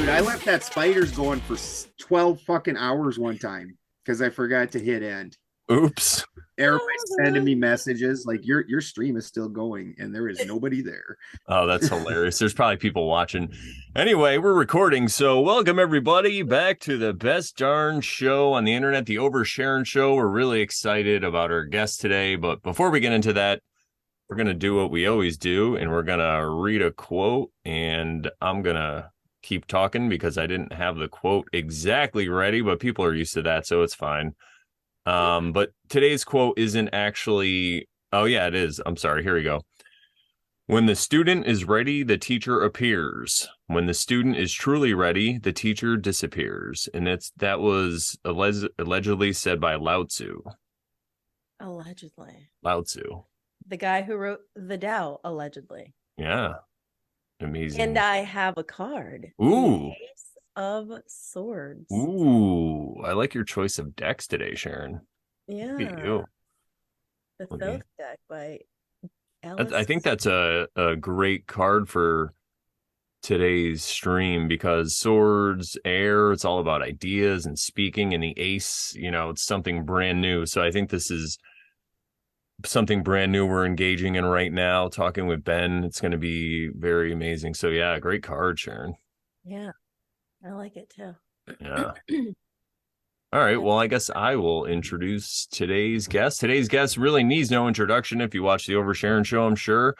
Dude, I left that spiders going for 12 fucking hours one time because I forgot to hit end. Oops. Everybody's sending me messages like your stream is still going and there is nobody there. Oh, that's hilarious. There's probably people watching. Anyway, we're recording, so welcome everybody back to the best darn show on the internet, the Sharon show. We're really excited about our guest today, but before we get into that, we're going to do what we always do, and we're going to read a quote, and I'm going to keep talking because I didn't have the quote exactly ready, but people are used to that, so it's fine. But today's quote isn't actually, oh yeah, it is. I'm sorry. Here we go. When the student is ready, the teacher appears. When the student is truly ready, the teacher disappears. And that was allegedly said by Lao Tzu. Allegedly. Lao Tzu. The guy who wrote the Tao, allegedly. Yeah. Amazing. And I have a card. Ooh. The Ace of Swords. Ooh. I like your choice of decks today, Sharon. Yeah. Look at you. The Okay. Thoth deck by Alice. I think that's a great card for today's stream because swords, air, it's all about ideas and speaking, and the ace, it's something brand new. So I think this is something brand new we're engaging in right now, talking with Ben. It's going to be very amazing. So yeah, great card, Sharon. Yeah, I like it too. Yeah. All right. Well, I guess I will introduce today's guest. Today's guest really needs no introduction if you watch the Sharon show, I'm sure.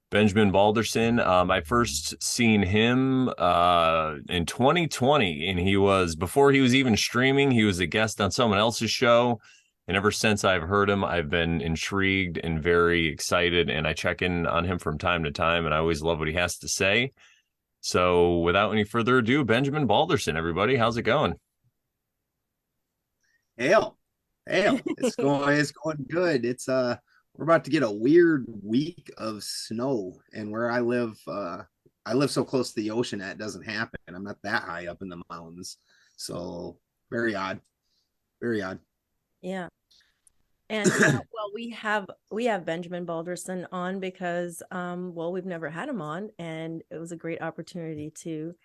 Benjamin Balderson. I first seen him in 2020, and before he was even streaming, he was a guest on someone else's show. And ever since I've heard him, I've been intrigued and very excited, and I check in on him from time to time, and I always love what he has to say. So without any further ado, Benjamin Balderson, everybody, how's it going? Hail. It's going good. We're about to get a weird week of snow, and where I live so close to the ocean that it doesn't happen. I'm not that high up in the mountains. So very odd. Very odd. Yeah. And well, we have Benjamin Balderson on because we've never had him on, and it was a great opportunity to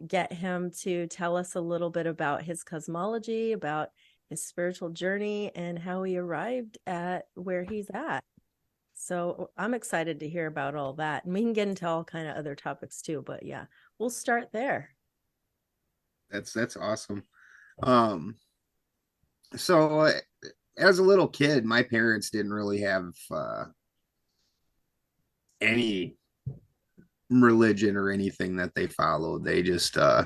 get him to tell us a little bit about his cosmology, about his spiritual journey, and how he arrived at where he's at. So I'm excited to hear about all that, and we can get into all kind of other topics too. But yeah, we'll start there. That's awesome. So as a little kid, my parents didn't really have any religion or anything that they followed. They just I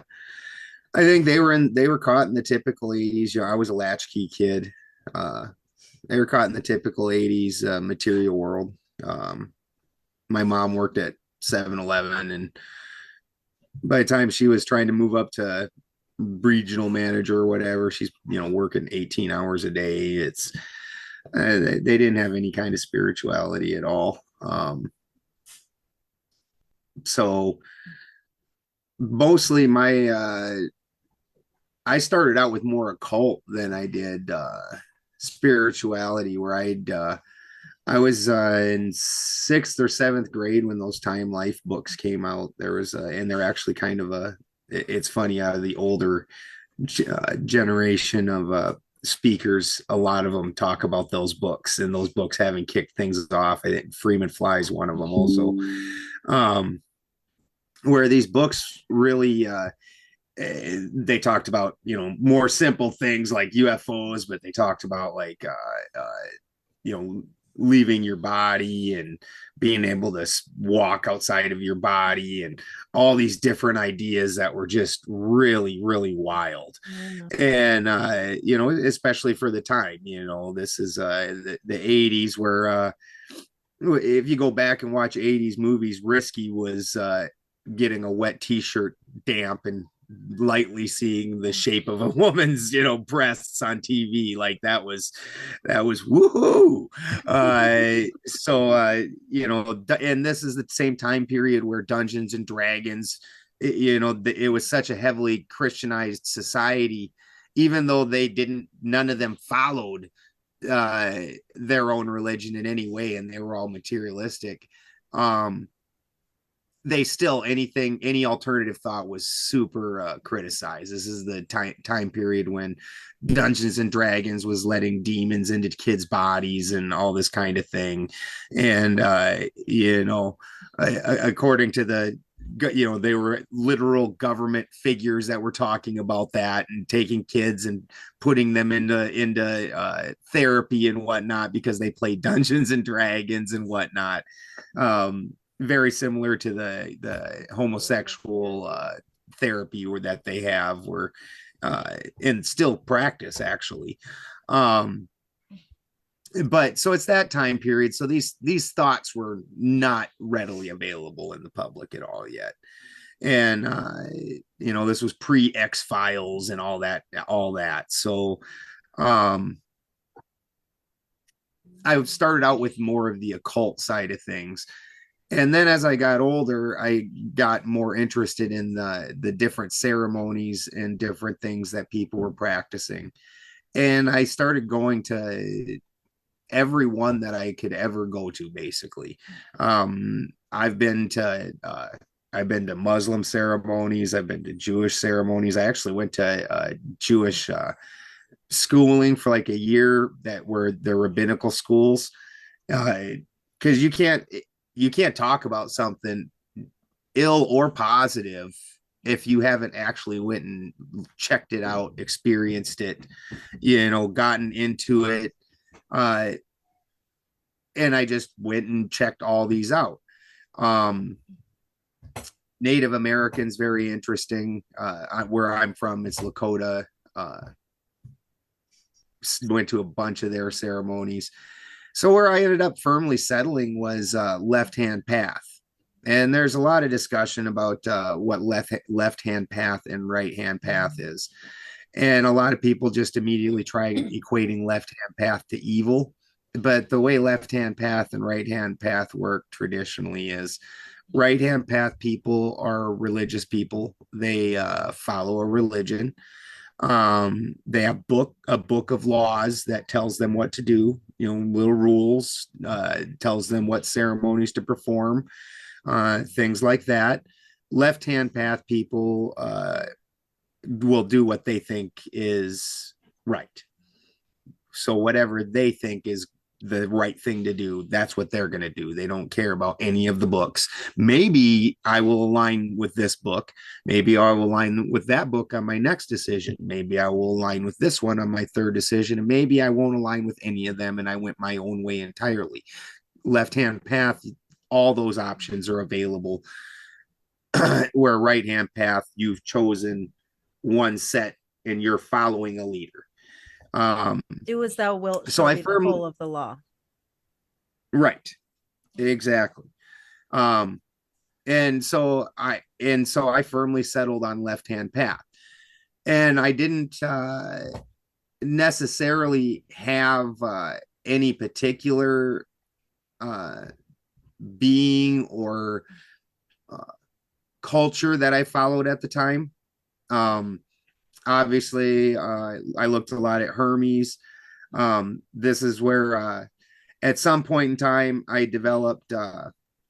think they were caught in the typical 80s. I was a latchkey kid. They were caught in the typical 80s material world. My mom worked at 7-Eleven, and by the time she was trying to move up to regional manager or whatever, she's working 18 hours a day. It's they didn't have any kind of spirituality at all. So mostly I started out with more occult than I did spirituality, where I was in 6th or 7th grade when those Time Life books came out. And they're actually kind of it's funny, out of the older generation of speakers, a lot of them talk about those books, and those books haven't kicked things off. I think Freeman Fly is one of them also. Where these books really they talked about more simple things like UFOs, but they talked about like leaving your body and being able to walk outside of your body, and all these different ideas that were just really, really wild. And especially for the time, this is the 80s, where if you go back and watch 80s movies, risky was getting a wet t-shirt damp and lightly seeing the shape of a woman's breasts on TV. Like that was woohoo. And this is the same time period where Dungeons and Dragons, it was such a heavily Christianized society, even though none of them followed their own religion in any way, and they were all materialistic. they still, any alternative thought was super criticized. This is the time period when Dungeons and Dragons was letting demons into kids' bodies and all this kind of thing. And according to they were literal government figures that were talking about that and taking kids and putting them into therapy and whatnot because they played Dungeons and Dragons and whatnot. Very similar to the homosexual therapy or that they have, where and still practice actually. But so it's that time period. So these thoughts were not readily available in the public at all yet. And this was pre X-Files and all that. So I started out with more of the occult side of things. And then as I got older, I got more interested in the different ceremonies and different things that people were practicing. And I started going to every one that I could ever go to, basically. I've been to Muslim ceremonies. I've been to Jewish ceremonies. I actually went to Jewish schooling for like a year that were the rabbinical schools. Because you can't talk about something ill or positive if you haven't actually went and checked it out, experienced it, gotten into it. And I just went and checked all these out. Native Americans, very interesting. Where I'm from, it's Lakota. Went to a bunch of their ceremonies. So where I ended up firmly settling was left-hand path. And there's a lot of discussion about what left-hand path and right-hand path is. And a lot of people just immediately try equating left-hand path to evil. But the way left-hand path and right-hand path work traditionally is right-hand path people are religious people. They follow a religion. They have a book of laws that tells them what to do, little rules, tells them what ceremonies to perform, things like that. Left-hand path people will do what they think is right. So whatever they think is the right thing to do, that's what they're going to do. They don't care about any of the books. Maybe I will align with this book. Maybe I will align with that book on my next decision. Maybe I will align with this one on my third decision. And maybe I won't align with any of them and I went my own way entirely. Left-hand path, all those options are available. Where right-hand path, you've chosen one set and you're following a leader. Do as thou wilt. So I firmly, the whole of the law. Right. Exactly. And so I firmly settled on left-hand path. And I didn't necessarily have any particular being or culture that I followed at the time. Obviously, I looked a lot at Hermes. This is where at some point in time, I developed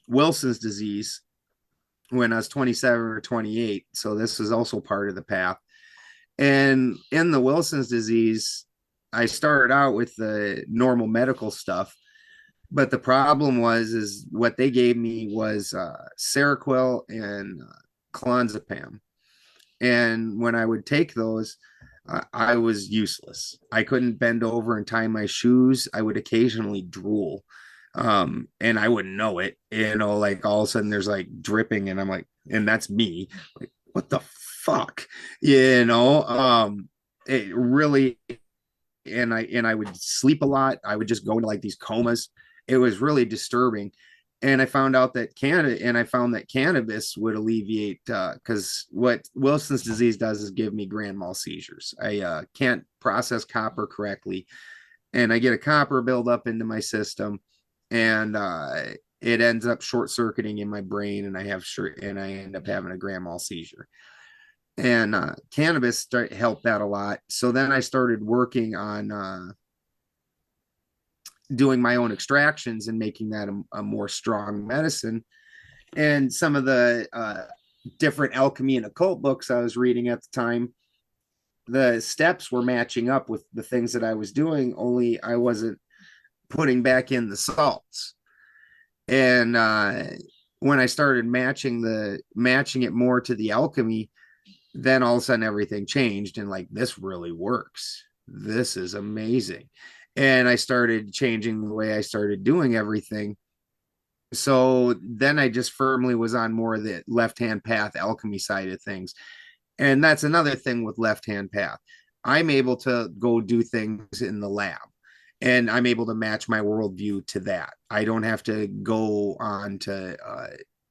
Wilson's disease when I was 27 or 28. So this is also part of the path. And in the Wilson's disease, I started out with the normal medical stuff. But the problem is what they gave me was Seroquel and clonazepam. And when I would take those, I was useless. I couldn't bend over and tie my shoes. I would occasionally drool. And I wouldn't know it, like all of a sudden there's like dripping and I'm like, and that's me. Like, what the fuck? It really, and I would sleep a lot. I would just go into like these comas. It was really disturbing. And I found out that cannabis would alleviate, because what Wilson's disease does is give me grand mal seizures. I can't process copper correctly, and I get a copper buildup into my system, and it ends up short circuiting in my brain, and I end up having a grand mal seizure. And cannabis helped that a lot. So then I started working on doing my own extractions and making that a more strong medicine. And some of the different alchemy and occult books I was reading at the time, the steps were matching up with the things that I was doing, only I wasn't putting back in the salts. And when I started matching it more to the alchemy, then all of a sudden everything changed, and like, this really works. This is amazing. And I started changing the way I started doing everything. So then I just firmly was on more of the left hand path alchemy side of things. And that's another thing with left hand path. I'm able to go do things in the lab, and I'm able to match my worldview to that. I don't have to go on to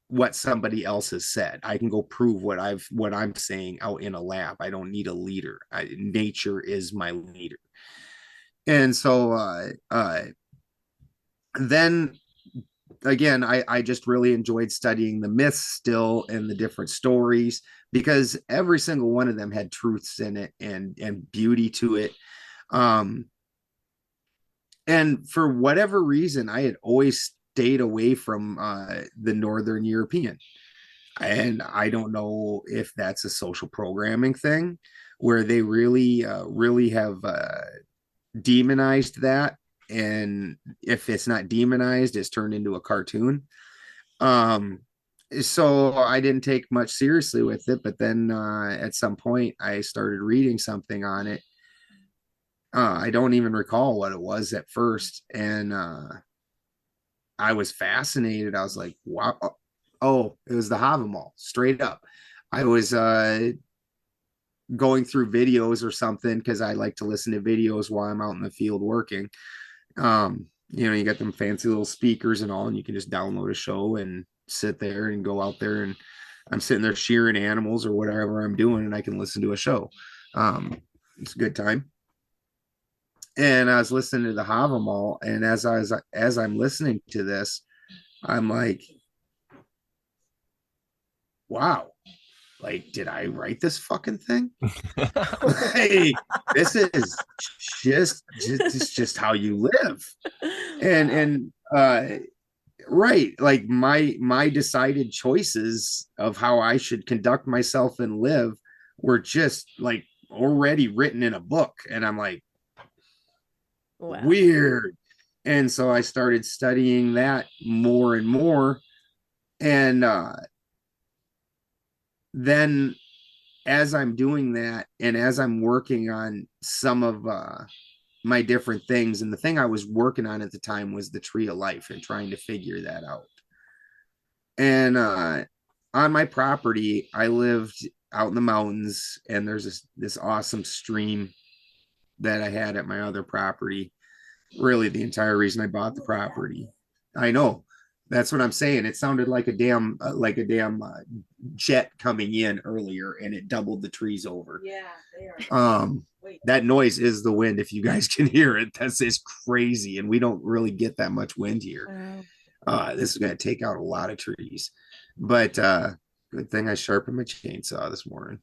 what somebody else has said. I can go prove what I'm saying out in a lab. I don't need a leader. Nature is my leader. And so then again, I just really enjoyed studying the myths still and the different stories, because every single one of them had truths in it and beauty to it. Um, and for whatever reason, I had always stayed away from the Northern European. And I don't know if that's a social programming thing where they really have demonized that. And if it's not demonized, it's turned into a cartoon. Um, so I didn't take much seriously with it, but then at some point I started reading something on it. I don't even recall what it was at first, and I was fascinated. I was like, wow. Oh, it was the Havamal, straight up. I was going through videos or something, because I like to listen to videos while I'm out in the field working. You got them fancy little speakers and all, and you can just download a show and sit there and go out there, and I'm sitting there shearing animals or whatever I'm doing, and I can listen to a show. It's a good time. And I was listening to the Havamal, and as I'm listening to this, I'm like, wow, like, did I write this fucking thing? Like, this is just how you live. And right, like my decided choices of how I should conduct myself and live were just like already written in a book. And I'm like, wow. Weird. And so I started studying that more and more. And then as I'm doing that, and as I'm working on some of my different things, and the thing I was working on at the time was the tree of life and trying to figure that out. And on my property, I lived out in the mountains, and there's this awesome stream that I had at my other property. Really, the entire reason I bought the property. I know. That's what I'm saying. It sounded like a damn jet coming in earlier, and it doubled the trees over. Yeah, they are. That noise is the wind. If you guys can hear it, that's crazy, and we don't really get that much wind here. This is going to take out a lot of trees, but good thing I sharpened my chainsaw this morning.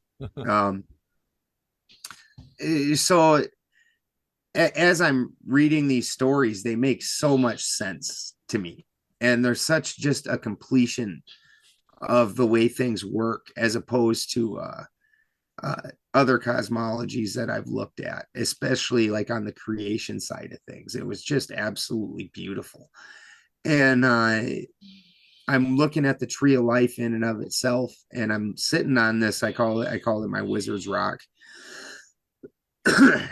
So as I'm reading these stories, they make so much sense to me, and there's such just a completion of the way things work, as opposed to other cosmologies that I've looked at, especially like on the creation side of things. It was just absolutely beautiful. And I'm looking at the tree of life in and of itself, and I'm sitting on this. I call it my wizard's rock.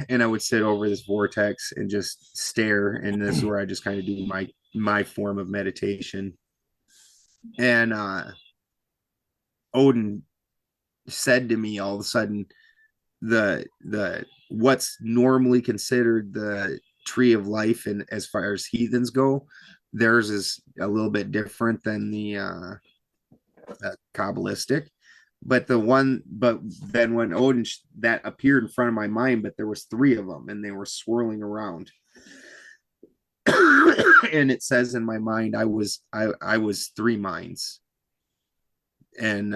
And I would sit over this vortex and just stare, and this is where I just kind of do my form of meditation. And Odin said to me all of a sudden, the what's normally considered the tree of life, and as far as heathens go, theirs is a little bit different than the Kabbalistic. But then when Odin that appeared in front of my mind, but there was 3 of them, and they were swirling around. And it says in my mind, I was 3 minds. And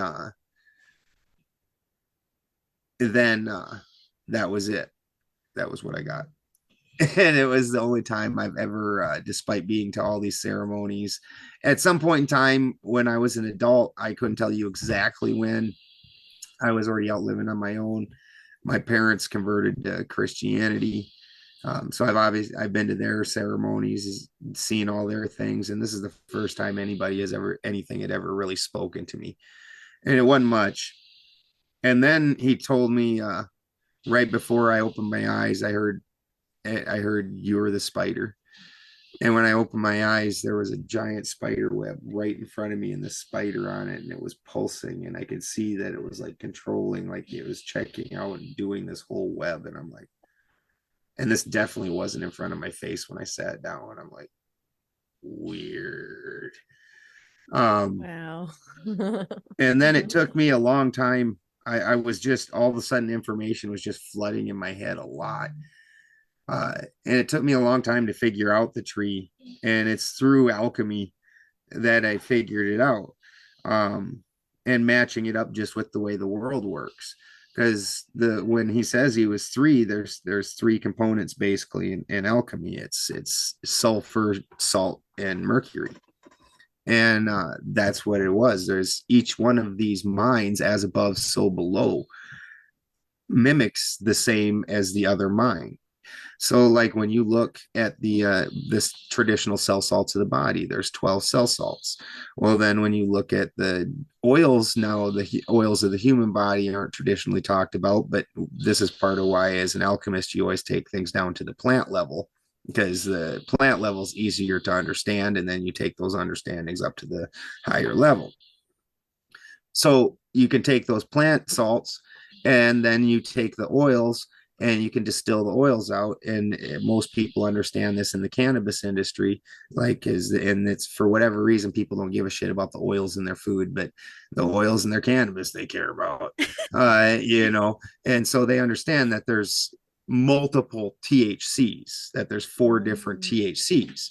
then that was it. That was what I got. And it was the only time I've ever, despite being to all these ceremonies, at some point in time when I was an adult, I couldn't tell you exactly when. I was already out living on my own. My parents converted to Christianity. So I've been to their ceremonies, seen all their things, and this is the first time anybody has ever anything had ever really spoken to me, and it wasn't much. And then he told me, right before I opened my eyes, I heard you were the spider. And when I opened my eyes, there was a giant spider web right in front of me and the spider on it, and it was pulsing, and I could see that it was like controlling, like it was checking out and doing this whole web. And I'm like, and this definitely wasn't in front of my face when I sat down. And I'm like, weird. Wow. And then it took me a long time. I was just all of a sudden information was just flooding in my head a lot. And it took me a long time to figure out the tree. And it's through alchemy that I figured it out. And matching it up just with the way the world works. Because when he says he was three, there's three components basically in alchemy. It's sulfur, salt, and mercury. And that's what it was. There's each one of these minds, as above, so below, mimics the same as the other mind. So, like when you look at the this traditional cell salts of the body, there's 12 cell salts. Well, then when you look at the oils now, the oils of the human body aren't traditionally talked about, but this is part of why, as an alchemist, you always take things down to the plant level, because the plant level is easier to understand, and then you take those understandings up to the higher level. So you can take those plant salts, and then you take the oils, and you can distill the oils out. And most people understand this in the cannabis industry, and it's for whatever reason people don't give a shit about the oils in their food, but the oils in their cannabis they care about. And so they understand that there's multiple THCs, that there's 4 different THCs,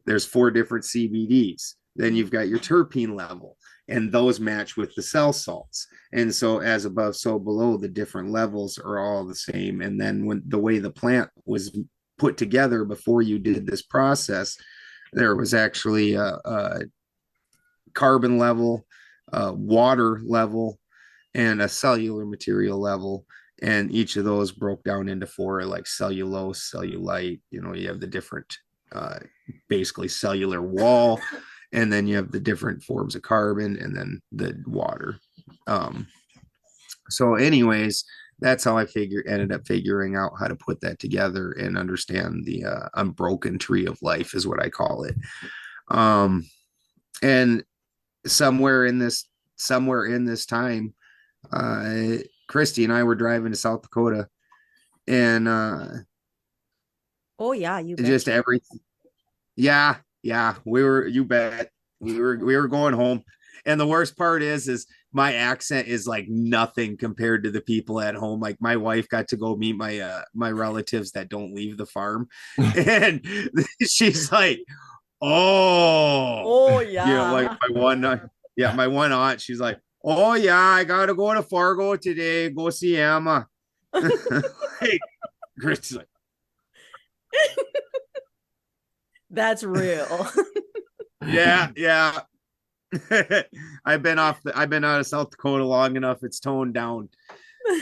there's 4 different CBDs, then you've got your terpene level, and those match with the cell salts. And so, as above, so below, the different levels are all the same. And then, when the way the plant was put together before you did this process, there was actually a carbon level, a water level, and a cellular material level. And each of those broke down into 4, like cellulose, cellulite. You have the different, basically, cellular wall, and then you have the different forms of carbon, and then the water. So anyways, that's how I ended up figuring out how to put that together and understand the unbroken tree of life, is what I call it. And somewhere in this time, Christy and I were driving to South Dakota, and Oh yeah, you bet. just everything. Yeah, you bet. We were going home. And the worst part is my accent is like nothing compared to the people at home. Like, my wife got to go meet my relatives that don't leave the farm. And she's like, Oh like my one aunt, she's like, oh yeah, I gotta go to Fargo today, go see Emma. Like, Chris is like, that's real. yeah. I've been out of South Dakota long enough. It's toned down.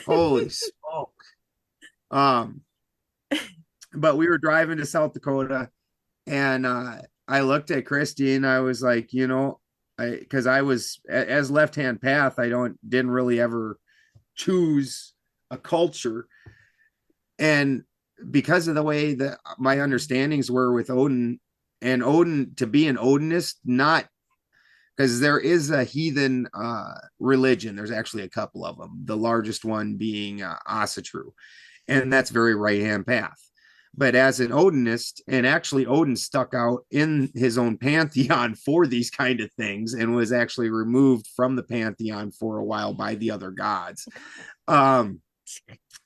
Holy smoke. But we were driving to South Dakota, and I looked at Christy, and I was like, because I was, as left-hand path, didn't really ever choose a culture. And because of the way that my understandings were with Odin, and Odin, to be an Odinist, not because there is a heathen religion. There's actually a couple of them. The largest one being Asatru, and that's very right-hand path. But as an Odinist, and actually Odin stuck out in his own pantheon for these kind of things, and was actually removed from the pantheon for a while by the other gods,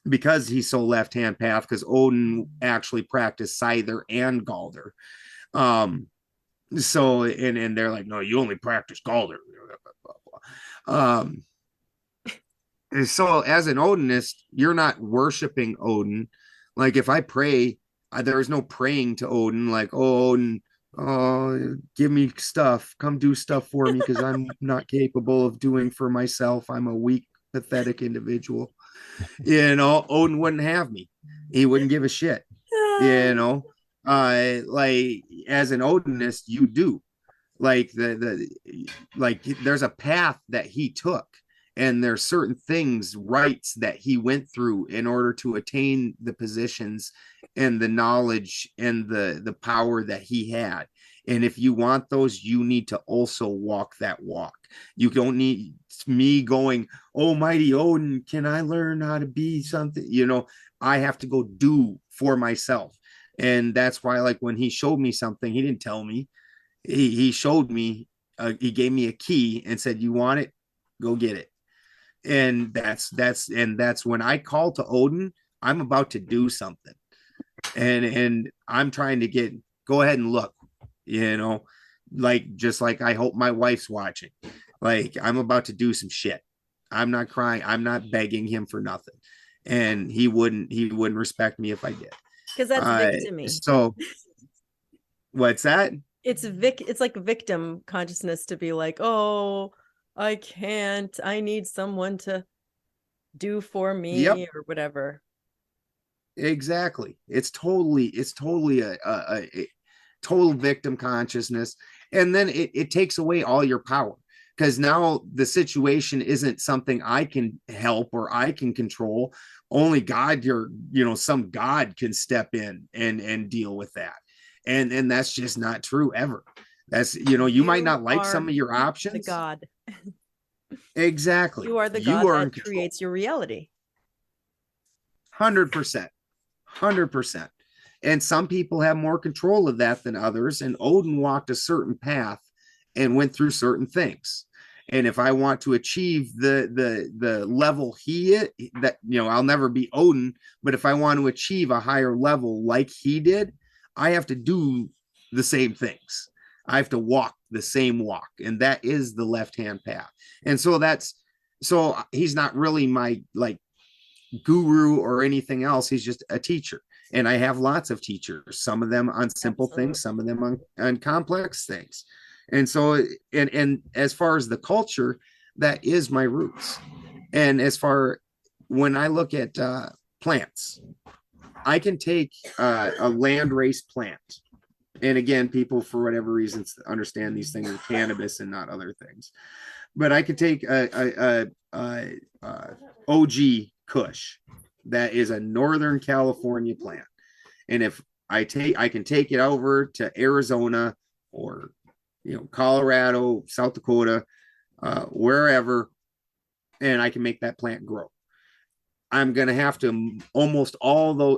because he's so left-hand path. Because Odin actually practiced Scyther and Galder. So and they're like, no, you only practice Galder. So as an Odinist, you're not worshiping Odin. Like, if I pray there was no praying to Odin like, oh, Odin, oh, give me stuff, come do stuff for me because I'm not capable of doing for myself. I'm a weak, pathetic individual. Odin wouldn't have me. He wouldn't give a shit. You know, like as an Odinist, you do like like there's a path that he took, and there's certain things, rights that he went through in order to attain the positions and the knowledge and the power that he had. And if you want those, you need to also walk that walk. You don't need me going, oh, mighty Odin, can I learn how to be something? I have to go do for myself. And that's why, like, when he showed me something, he didn't tell me. He showed me, he gave me a key and said, you want it? Go get it. And that's when I call to Odin, I'm about to do something. And I'm trying to go ahead and look, like, just like I hope my wife's watching. Like, I'm about to do some shit. I'm not crying. I'm not begging him for nothing. And he wouldn't respect me if I did. Because that's victimy. So what's that? It's like victim consciousness to be like, oh, I can't. I need someone to do for me or whatever. Exactly. It's totally a total victim consciousness. And then it takes away all your power, because now the situation isn't something I can help or I can control. Only God, some God can step in and deal with that. And that's just not true ever. That's, you might not like some of your options. The God. Exactly. You are the God that creates your reality. 100%. 100%. And some people have more control of that than others. And Odin walked a certain path and went through certain things. And if I want to achieve the level I'll never be Odin, but if I want to achieve a higher level like he did, I have to do the same things. I have to walk the same walk, and that is the left-hand path. And so he's not really my like guru or anything else. He's just a teacher. And I have lots of teachers, some of them on simple things, some of them on complex things. And so, and as far as the culture, that is my roots. And when I look at plants, I can take a land race plant. And again, people, for whatever reasons, understand these things are cannabis and not other things. But I could take a OG Kush that is a Northern California plant. And if I can take it over to Arizona or, Colorado, South Dakota, wherever, and I can make that plant grow. I'm going to have to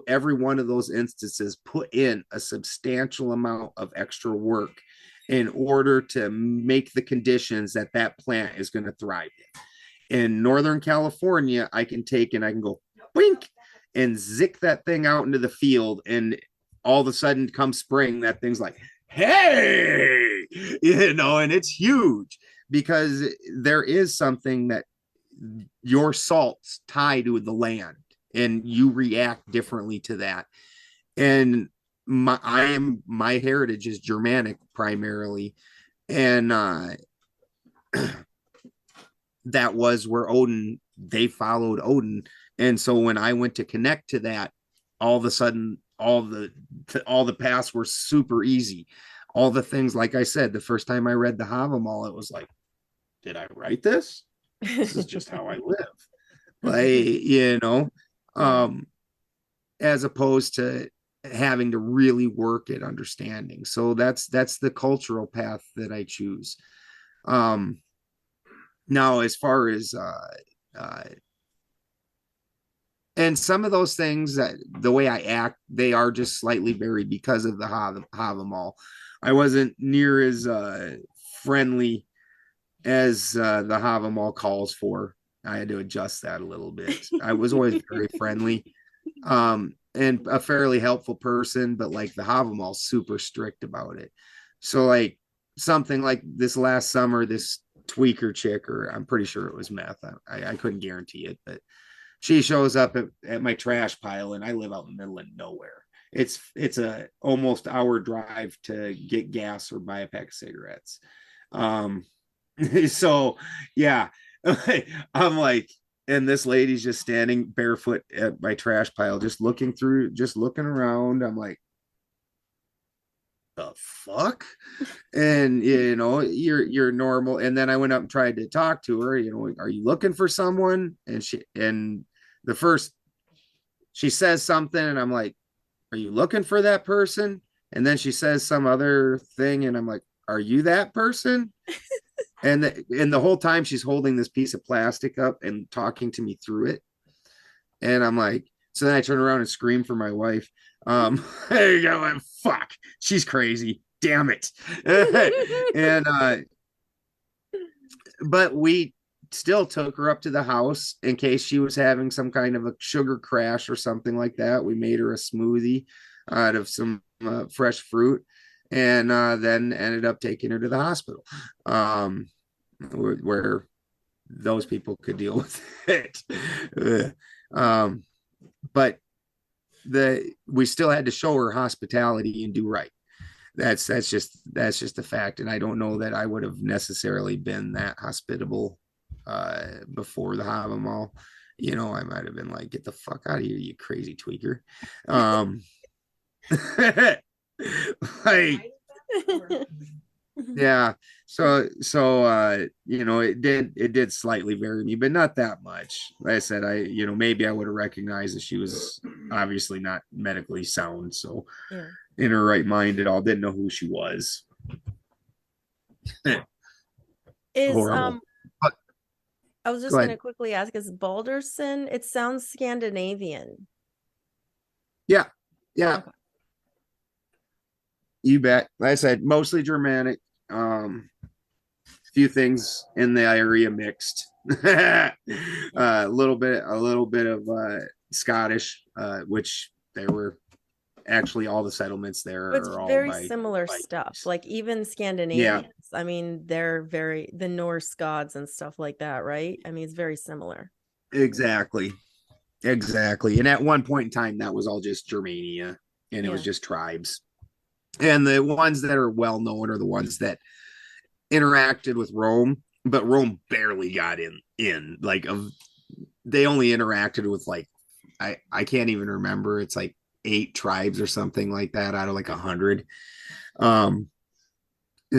every one of those instances put in a substantial amount of extra work in order to make the conditions that plant is going to thrive in Northern California. I can go blink and zick that thing out into the field, and all of a sudden come spring, that thing's like, hey, and it's huge, because there is something that your salts tie to the land, and you react differently to that. And my heritage is Germanic primarily, and that was where they followed Odin. And so when I went to connect to that, all of a sudden all the paths were super easy. All the things, like I said, the first time I read the Havamal, it was like, did I write this? This is just how I live. Like, as opposed to having to really work at understanding. So that's the cultural path that I choose. Now, as far as and some of those things, that the way I act, they are just slightly varied because of the Havamal. I wasn't near as friendly as the Havamal calls for. I had to adjust that a little bit. I was always very friendly and a fairly helpful person, but like the Havamal's super strict about it. So like something like this last summer, this tweaker chick, or I'm pretty sure it was meth. I couldn't guarantee it, but she shows up at my trash pile, and I live out in the middle of nowhere. it's a almost hour drive to get gas or buy a pack of cigarettes. Um, so yeah, I'm like, and this lady's just standing barefoot at my trash pile, just looking around. I'm like, the fuck? And you're normal. And then I went up and tried to talk to her, are you looking for someone? And the first she says something and I'm like, are you looking for that person? And then she says some other thing and I'm like, are you that person? And the whole time she's holding this piece of plastic up and talking to me through it. And I'm like, so then I turn around and scream for my wife. There you go. And fuck, she's crazy. Damn it. And but we still took her up to the house in case she was having some kind of a sugar crash or something like that. We made her a smoothie out of some fresh fruit, and then ended up taking her to the hospital, where those people could deal with it. But we still had to show her hospitality and do right. That's just a fact. And I don't know that I would have necessarily been that hospitable before the Hava. I might have been like, get the fuck out of here, you crazy tweaker. Like, yeah. So it did slightly vary me, but not that much. Like I said, maybe I would have recognized that she was obviously not medically sound. So yeah. In her right mind at all, didn't know who she was. Is Horrible. I was just gonna quickly ask, is Balderson? It sounds Scandinavian. Yeah. Okay. You bet. Like I said, mostly Germanic. Few things in the area mixed. A little bit of Scottish, which there were actually all the settlements there. But it's are all very similar stuff. Like even Scandinavians. Yeah. I mean, they're the Norse gods and stuff like that, right? I mean, it's very similar. Exactly. And at one point in time, that was all just Germania, and it was just tribes. And the ones that are well known are the ones that interacted with Rome, but Rome barely got in. Like they only interacted with like I can't even remember. It's like 8 tribes or something like that out of like 100.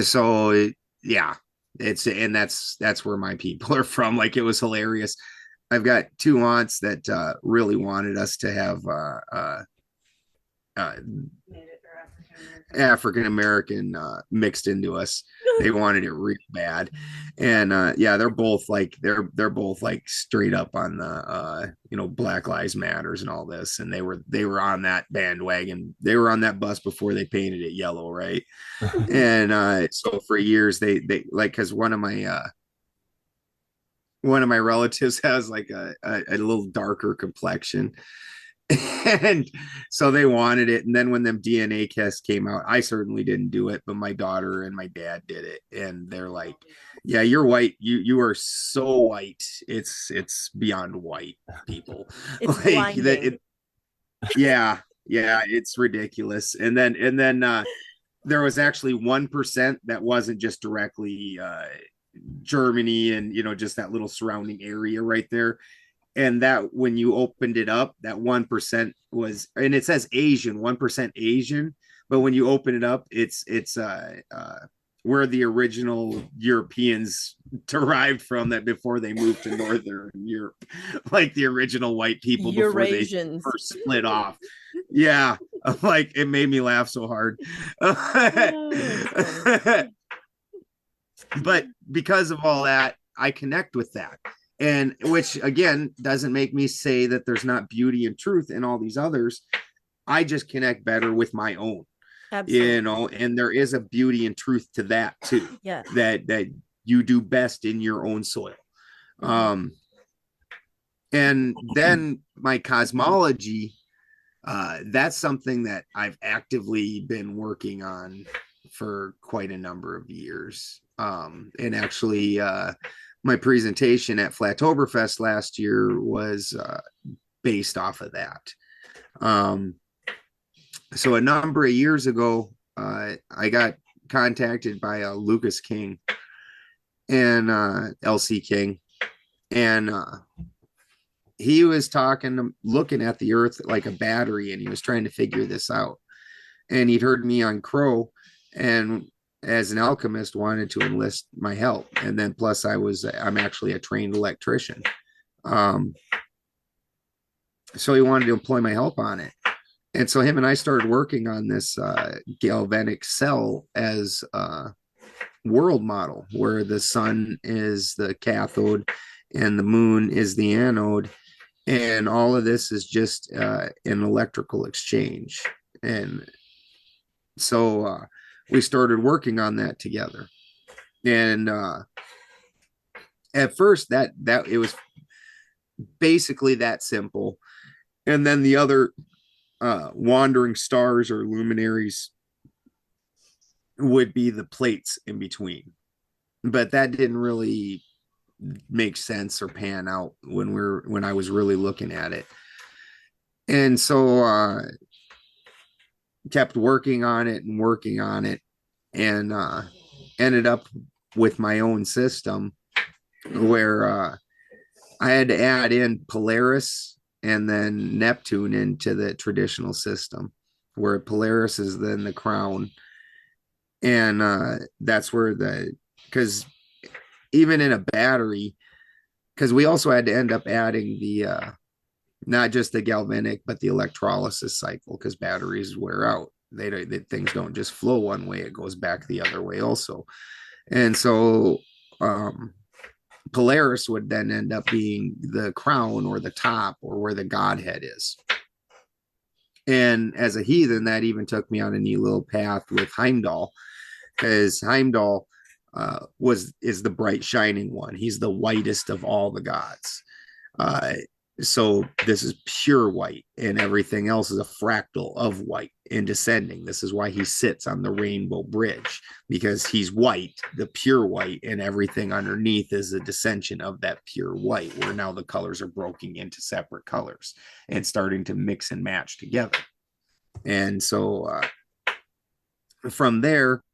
So yeah, that's where my people are from. Like, it was hilarious. I've got 2 aunts that really wanted us to have African American mixed into us. They wanted it real bad, and they're both like straight up on the Black Lives Matters and all this, and they were on that bandwagon. They were on that bus before they painted it yellow, right? And so for years they like, because one of my relatives has like a little darker complexion. And so they wanted it. And then when them DNA tests came out, I certainly didn't do it, but my daughter and my dad did it. And they're like, yeah, you're white. You are so white. It's beyond white, people. It's blinding. Yeah, it's ridiculous. And then there was actually 1% that wasn't just directly Germany and just that little surrounding area right there. And that when you opened it up, that 1% was, and it says Asian, 1% Asian, but when you open it up, it's where the original Europeans derived from, that before they moved to Northern Europe, like the original white people before they first split off. Yeah, like, it made me laugh so hard. But because of all that, I connect with that. And which again doesn't make me say that there's not beauty and truth in all these others. I just connect better with my own. Absolutely. And there is a beauty and truth to that too. Yeah. That you do best in your own soil. And then my cosmology, that's something that I've actively been working on for quite a number of years. And actually my presentation at Flattoberfest last year was based off of that. So a number of years ago, I got contacted by Lucas King and LC King, and he was looking at the Earth like a battery, and he was trying to figure this out. And he'd heard me on Crow, and as an alchemist, wanted to enlist my help. And then plus, I'm actually a trained electrician. So he wanted to employ my help on it. And so him and I started working on this galvanic cell as a world model, where the sun is the cathode and the moon is the anode. And all of this is just an electrical exchange. And so we started working on that together. And at first that it was basically that simple. And then the other wandering stars or luminaries would be the plates in between. But that didn't really make sense or pan out when I was really looking at it. And so kept working on it and ended up with my own system where I had to add in Polaris and then Neptune into the traditional system, where Polaris is then the crown. And that's where because even in a battery, because we also had to end up adding the not just the galvanic, but the electrolysis cycle, because batteries wear out. Things don't just flow one way, it goes back the other way also. And so Polaris would then end up being the crown or the top or where the Godhead is. And as a heathen, that even took me on a neat little path with Heimdall, because Heimdall is the bright shining one. He's the whitest of all the gods. So this is pure white, and everything else is a fractal of white and descending. This is why he sits on the rainbow bridge, because he's white, the pure white, and everything underneath is a descension of that pure white, where now the colors are broken into separate colors and starting to mix and match together. And so from there,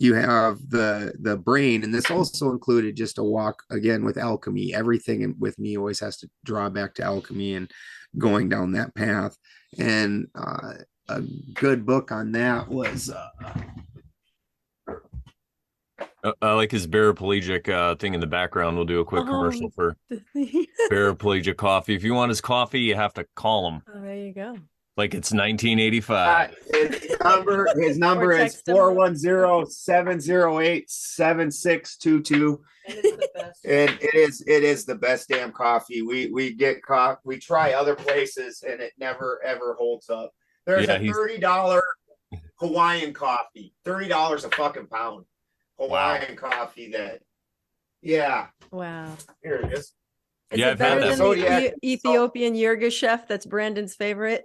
you have the brain, and this also included just a walk again with alchemy. Everything with me always has to draw back to alchemy and going down that path. And a good book on that was I like his paraplegic thing in the background. We'll do a quick commercial for paraplegic coffee. If you want his coffee, you have to call him. Oh, there you go. Like it's 1985. His number is 410-708-7622. And it is the best damn coffee. We get coffee, we try other places, and it never ever holds up. There's a $30 Hawaiian coffee, $30 a fucking pound Hawaiian coffee Wow. Here it is. Is it better than the Ethiopian Yerga chef that's Brandon's favorite?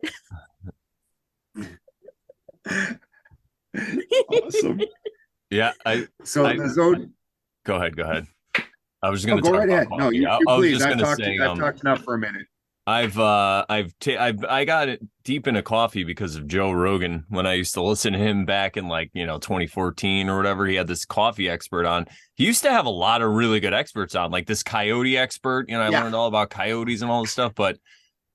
Awesome. Yeah. The Go ahead. I was going to go right ahead. No, you please. I've talked enough for a minute. I got it deep into coffee because of Joe Rogan. When I used to listen to him back in 2014 or whatever, he had this coffee expert on. He used to have a lot of really good experts on, like this coyote expert. I learned all about coyotes and all this stuff, but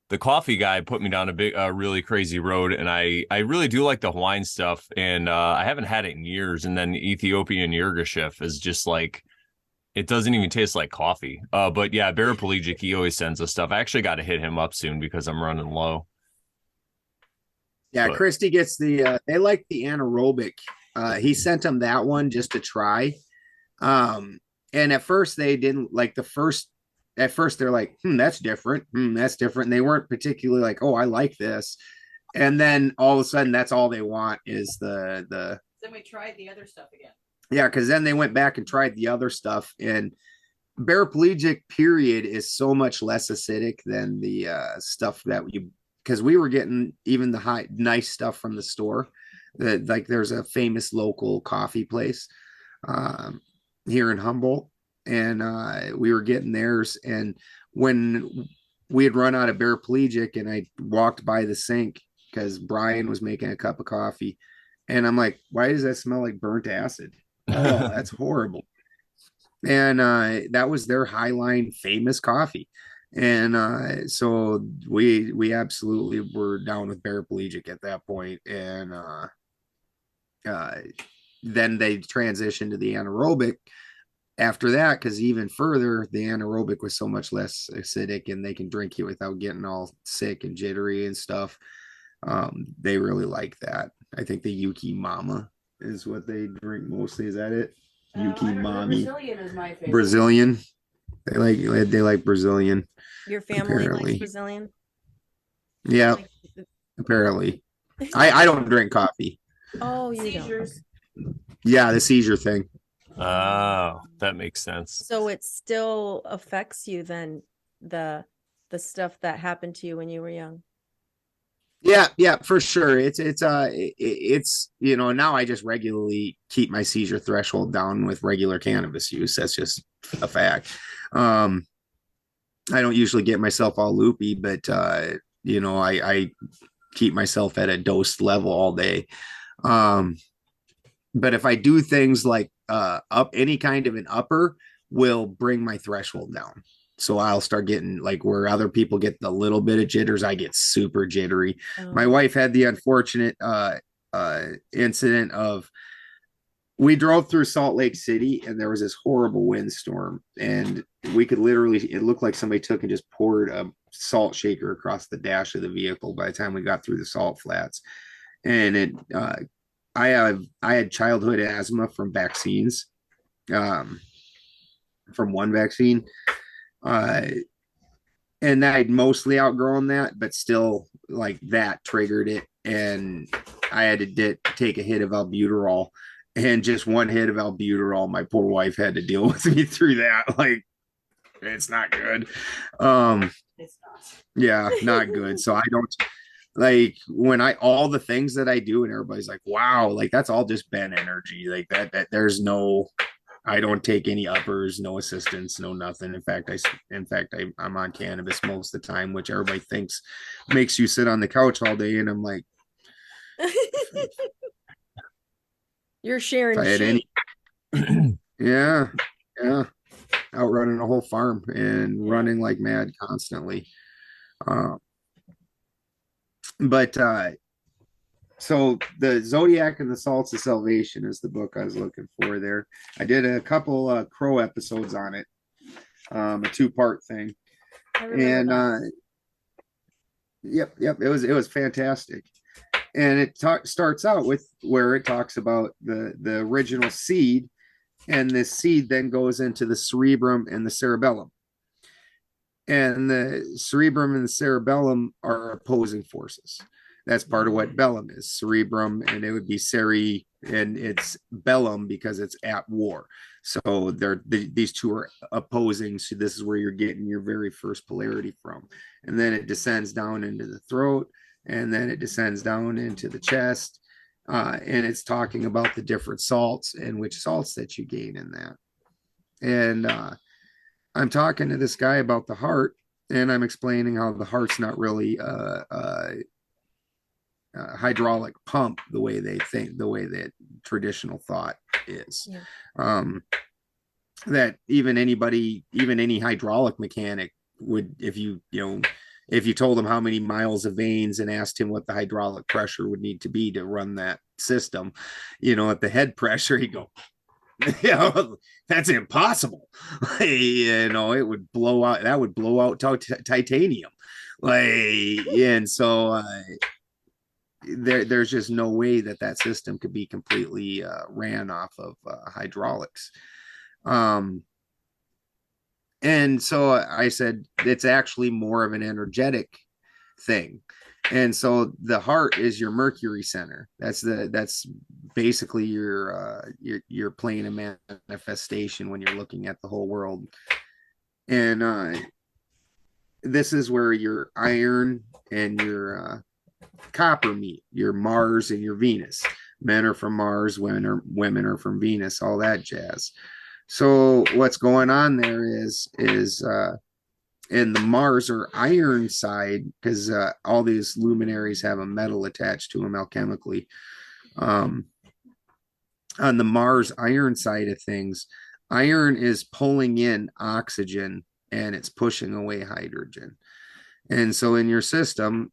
the coffee guy put me down a really crazy road, and I really do like the Hawaiian stuff, and I haven't had it in years. And then Ethiopian Yirgacheffe is just like, it doesn't even taste like coffee. But yeah, paraplegic, he always sends us stuff. I actually got to hit him up soon because I'm running low. Yeah, Christy gets they like the anaerobic. He sent them that one just to try. And at first they didn't like at first they're like, that's different. That's different. And they weren't particularly like, oh, I like this. And then all of a sudden that's all they want is the Then we tried the other stuff again. Yeah, because then they went back and tried the other stuff, and paraplegic period is so much less acidic than the stuff that because we were getting even the nice stuff from the store. Like there's a famous local coffee place here in Humboldt, and we were getting theirs. And when we had run out of paraplegic, and I walked by the sink, because Brian was making a cup of coffee. And I'm like, why does that smell like burnt acid? Oh, that's horrible. And that was their Highline famous coffee. And so we absolutely were down with paraplegic at that point. And uh, then they transitioned to the anaerobic after that, because even further, the anaerobic was so much less acidic and they can drink it without getting all sick and jittery and stuff. They really like that. I think the Yuki Mama is what they drink mostly. Is that it? Yuki Mommy. Brazilian is my favorite. Brazilian. They like Brazilian. Your family Apparently. likes Brazilian? Yeah, apparently. I don't drink coffee. Oh, you Seizures. don't. Yeah, the seizure thing. Oh, that makes sense. So it still affects you then, the stuff that happened to you when you were young. Yeah, for sure. It's now I just regularly keep my seizure threshold down with regular cannabis use. That's just a fact. I don't usually get myself all loopy, but I keep myself at a dosed level all day. But if I do things like up any kind of an upper will bring my threshold down. So I'll start getting like where other people get the little bit of jitters, I get super jittery. My wife had the unfortunate incident of, we drove through Salt Lake City and there was this horrible windstorm, and we could literally, it looked like somebody took and just poured a salt shaker across the dash of the vehicle by the time we got through the salt flats. And I had childhood asthma from vaccines, from one vaccine. And I'd mostly outgrown that, but still like that triggered it. And I had to take a hit of albuterol, and just one hit of albuterol, my poor wife had to deal with me through that. Like, it's not good. It's not. Yeah, not good. So I don't like when all the things that I do and everybody's like, wow, like that's all just Ben energy. Like that there's no, I don't take any uppers, no assistance, no nothing. In fact, I'm on cannabis most of the time, which everybody thinks makes you sit on the couch all day. And I'm like, You're Sharon. if I had any, yeah, out running a whole farm and running like mad constantly. But so the Zodiac and the Salts of Salvation is the book I was looking for there. I did a couple Crow episodes on it, a 2-part thing. And yep, it was fantastic. And it starts out with where it talks about the original seed, and this seed then goes into the cerebrum and the cerebellum. And the cerebrum and the cerebellum are opposing forces. That's part of what bellum is, cerebrum, and it would be ceri, and it's bellum because it's at war. So these two are opposing. So this is where you're getting your very first polarity from. And then it descends down into the throat, and then it descends down into the chest. And it's talking about the different salts and which salts that you gain in that. And I'm talking to this guy about the heart, and I'm explaining how the heart's not really hydraulic pump the way they think, the way that traditional thought is. Yeah. That even any hydraulic mechanic would, if you told him how many miles of veins and asked him what the hydraulic pressure would need to be to run that system, at the head pressure, he'd go, that's impossible. It would blow out. That would blow out titanium. And so there's just no way that system could be completely ran off of hydraulics. And so I said it's actually more of an energetic thing. And so the heart is your Mercury center. That's basically your plane of manifestation when you're looking at the whole world. And this is where your iron and your copper meet, your Mars and your Venus. Men are from Mars, women are from Venus, all that jazz. So what's going on there is And the Mars or iron side, because all these luminaries have a metal attached to them alchemically. Um, on the Mars iron side of things, iron is pulling in oxygen and it's pushing away hydrogen. And so in your system,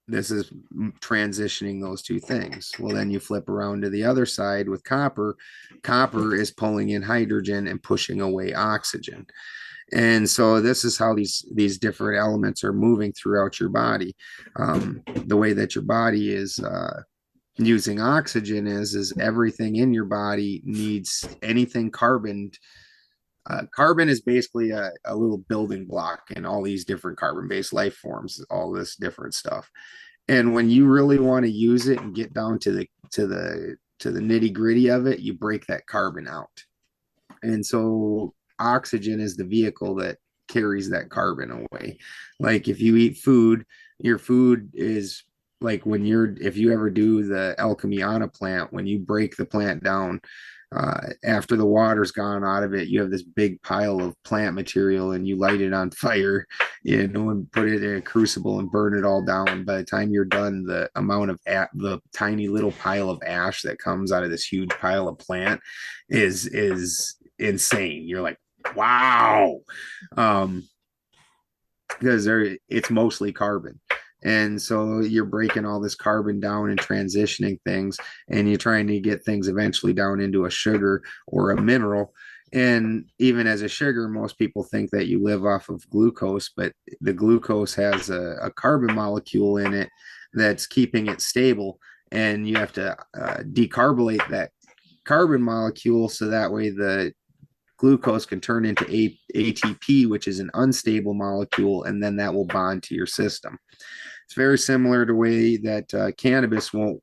this is transitioning those two things. Well, then you flip around to the other side with copper. Copper is pulling in hydrogen and pushing away oxygen. And so this is how these different elements are moving throughout your body. The way that your body is using oxygen is everything in your body needs anything carbon. Carbon is basically a little building block in all these different carbon-based life forms, all this different stuff. And when you really want to use it and get down to the nitty-gritty of it, you break that carbon out. And so oxygen is the vehicle that carries that carbon away. Like if you eat food, your food is like if you ever do the alchemy on a plant, when you break the plant down, after the water's gone out of it, you have this big pile of plant material and you light it on fire, and put it in a crucible and burn it all down. By the time you're done, the amount of the tiny little pile of ash that comes out of this huge pile of plant is insane. You're like, wow. Because it's mostly carbon. And so you're breaking all this carbon down and transitioning things, and you're trying to get things eventually down into a sugar or a mineral. And even as a sugar, most people think that you live off of glucose, but the glucose has a carbon molecule in it that's keeping it stable. And you have to decarbonate that carbon molecule so that way the glucose can turn into ATP, which is an unstable molecule, and then that will bond to your system. It's very similar to the way that cannabis won't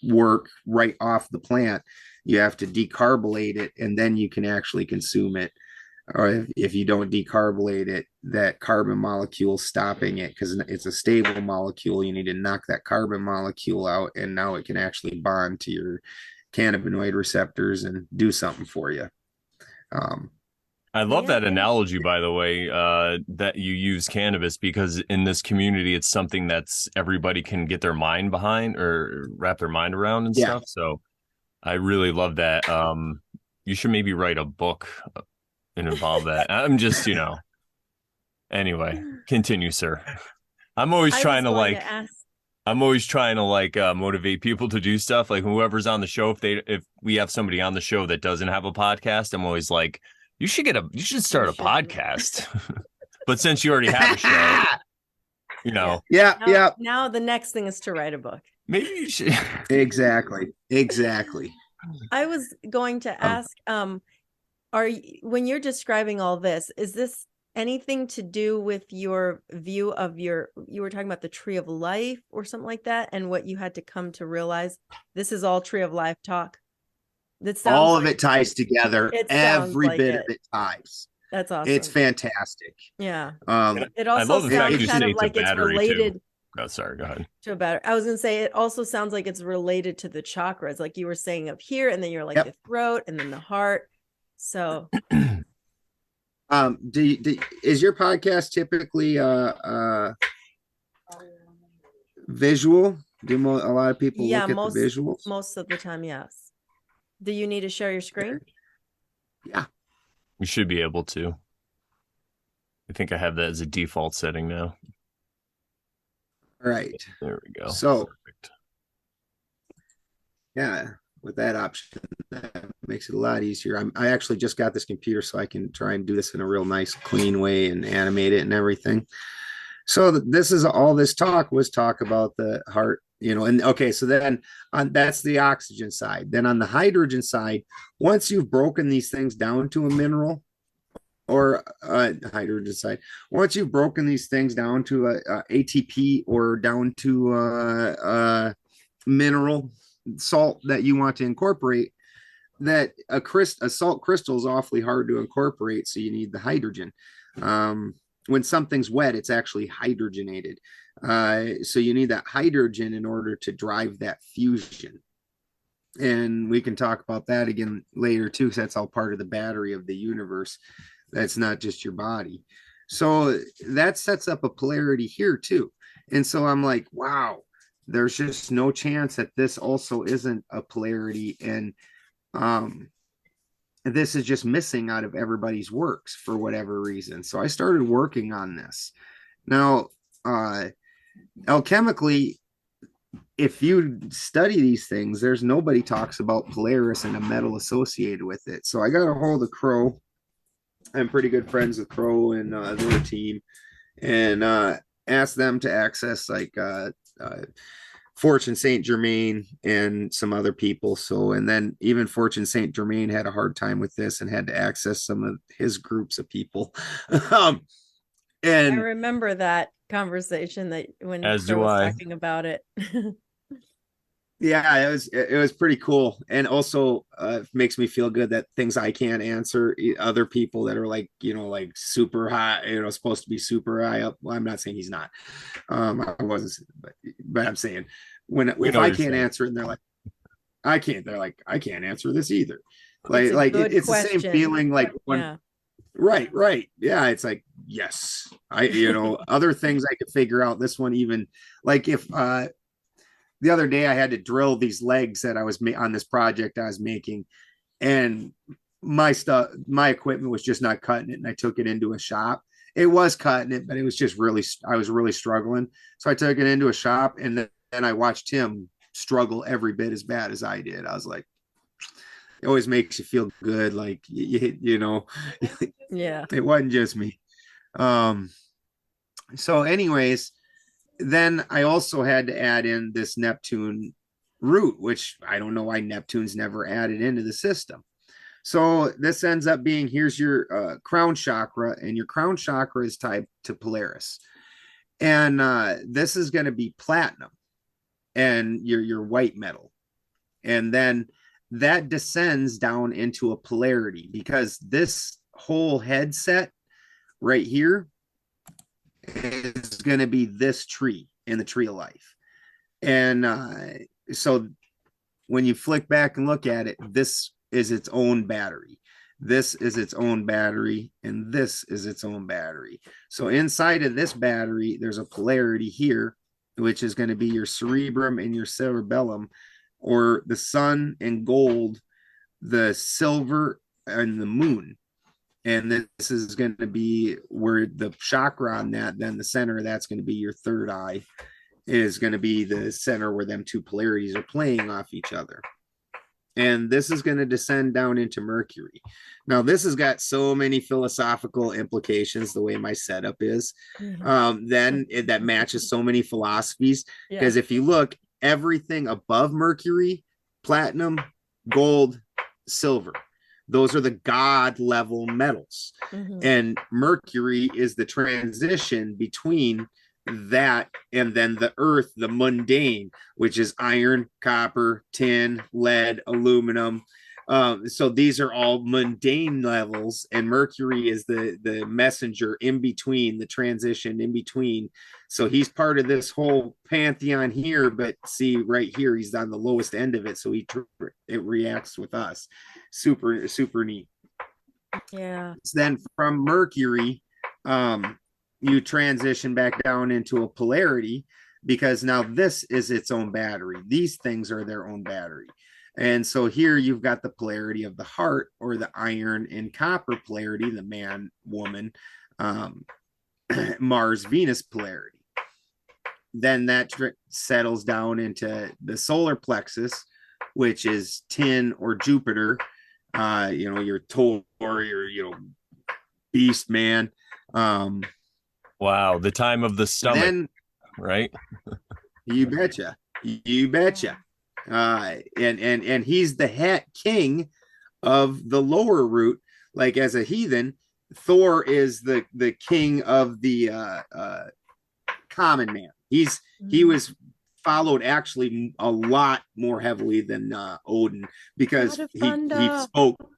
work right off the plant. You have to decarbonate it, and then you can actually consume it. Or if you don't decarbonate it, that carbon molecule stopping it, because it's a stable molecule. You need to knock that carbon molecule out, and now it can actually bond to your cannabinoid receptors and do something for you. I love that analogy, by the way, that you use cannabis, because in this community, it's something that's everybody can get their mind behind or wrap their mind around and stuff. So I really love that. You should maybe write a book and involve that. I'm just, anyway, continue, sir. I'm always trying to motivate people to do stuff. Like whoever's on the show, if we have somebody on the show that doesn't have a podcast, I'm always like, you should start a podcast. But since you already have a show, Now the next thing is to write a book. Maybe you should. Exactly. I was going to ask, when you're describing all this, is this anything to do with your view of you were talking about the tree of life or something like that, and what you had to come to realize? This is all tree of life talk. All of it ties together. Every bit of it ties. That's awesome. It's fantastic. Yeah. It also sounds kind of like it's related. Too. Oh, sorry. Go ahead. To a battery. I was going to say, it also sounds like it's related to the chakras, like you were saying up here, and then you're like the throat, and then the heart. So, is your podcast typically visual? Do a lot of people look at the visuals? Most of the time, yes. Do you need to share your screen? Yeah. We should be able to. I think I have that as a default setting now. All right. There we go. So, perfect. Yeah, with that option, that makes it a lot easier. I actually just got this computer so I can try and do this in a real nice, clean way and animate it and everything. So this is all this talk about the heart, and okay, so then that's the oxygen side. Then on the hydrogen side, once you've broken these things down to a mineral, or hydrogen side, once you've broken these things down to a ATP or down to a mineral salt that you want to incorporate, that a salt crystal is awfully hard to incorporate, so you need the hydrogen. When something's wet, it's actually hydrogenated. So you need that hydrogen in order to drive that fusion. And we can talk about that again later too, because that's all part of the battery of the universe. That's not just your body. So that sets up a polarity here too. And so I'm like, wow, there's just no chance that this also isn't a polarity. And um, this is just missing out of everybody's works for whatever reason. So I started working on this. Now, alchemically, if you study these things, there's nobody talks about Polaris and a metal associated with it. So I got a hold of Crow. I'm pretty good friends with Crow and their team, and asked them to access like Fortune Saint Germain and some other people. So, and then even Fortune Saint Germain had a hard time with this and had to access some of his groups of people. I And remember that conversation that when As Crow do was I. talking about it. yeah, it was pretty cool, and also makes me feel good that things I can't answer, other people that are like, like super high, supposed to be super high up. Well, I'm not saying he's not. I wasn't, but I'm saying We if know I you're can't saying. answer it, and they're like, I can't. They're like, I can't answer this either. It's a good It's the same question. feeling like when. Yeah. Right. Yeah, it's like, yes. Other things I could figure out. This one, even like if the other day I had to drill these legs that I was on this project I was making, and my equipment was just not cutting it, and I took it into a shop. It was cutting it, but it was just really, I was really struggling. So I took it into a shop, and then I watched him struggle every bit as bad as I did. I was like, it always makes you feel good, like Yeah. it wasn't just me. Um, so anyways, then I also had to add in this Neptune root, which I don't know why Neptune's never added into the system. So this ends up being, here's your crown chakra, and your crown chakra is tied to Polaris. And this is going to be platinum and your white metal. And then that descends down into a polarity, because this whole headset right here is going to be this tree in the tree of life. And so when you flick back and look at it, this is its own battery. This is its own battery, and this is its own battery. So inside of this battery, there's a polarity here, which is going to be your cerebrum and your cerebellum, or the sun and gold, the silver and the moon. And this is going to be where the chakra on that, then the center, that's going to be your third eye, is going to be the center where them two polarities are playing off each other. And this is going to descend down into Mercury. Now, this has got so many philosophical implications, the way my setup is. Then that matches so many philosophies. Because if you look, everything above Mercury, platinum, gold, silver, those are the God level metals. And Mercury is the transition between that and then the earth, the mundane, which is iron, copper, tin, lead, aluminum. So these are all mundane levels, and Mercury is the messenger in between, the transition in between. So he's part of this whole pantheon here, but see right here, he's on the lowest end of it, so it reacts with us. Super neat. Yeah. Then from Mercury, you transition back down into a polarity, because now this is its own battery. These things are their own battery. And so here you've got the polarity of the heart, or the iron and copper polarity, the man, woman, Mars, Venus polarity. Then that settles down into the solar plexus, which is tin or Jupiter, your Thor, your beast man. Wow, the time of the stomach, Then, right? You betcha. And he's the head king of the lower root. Like, as a heathen, Thor is the king of the common man. He was followed actually a lot more heavily than Odin, because he spoke.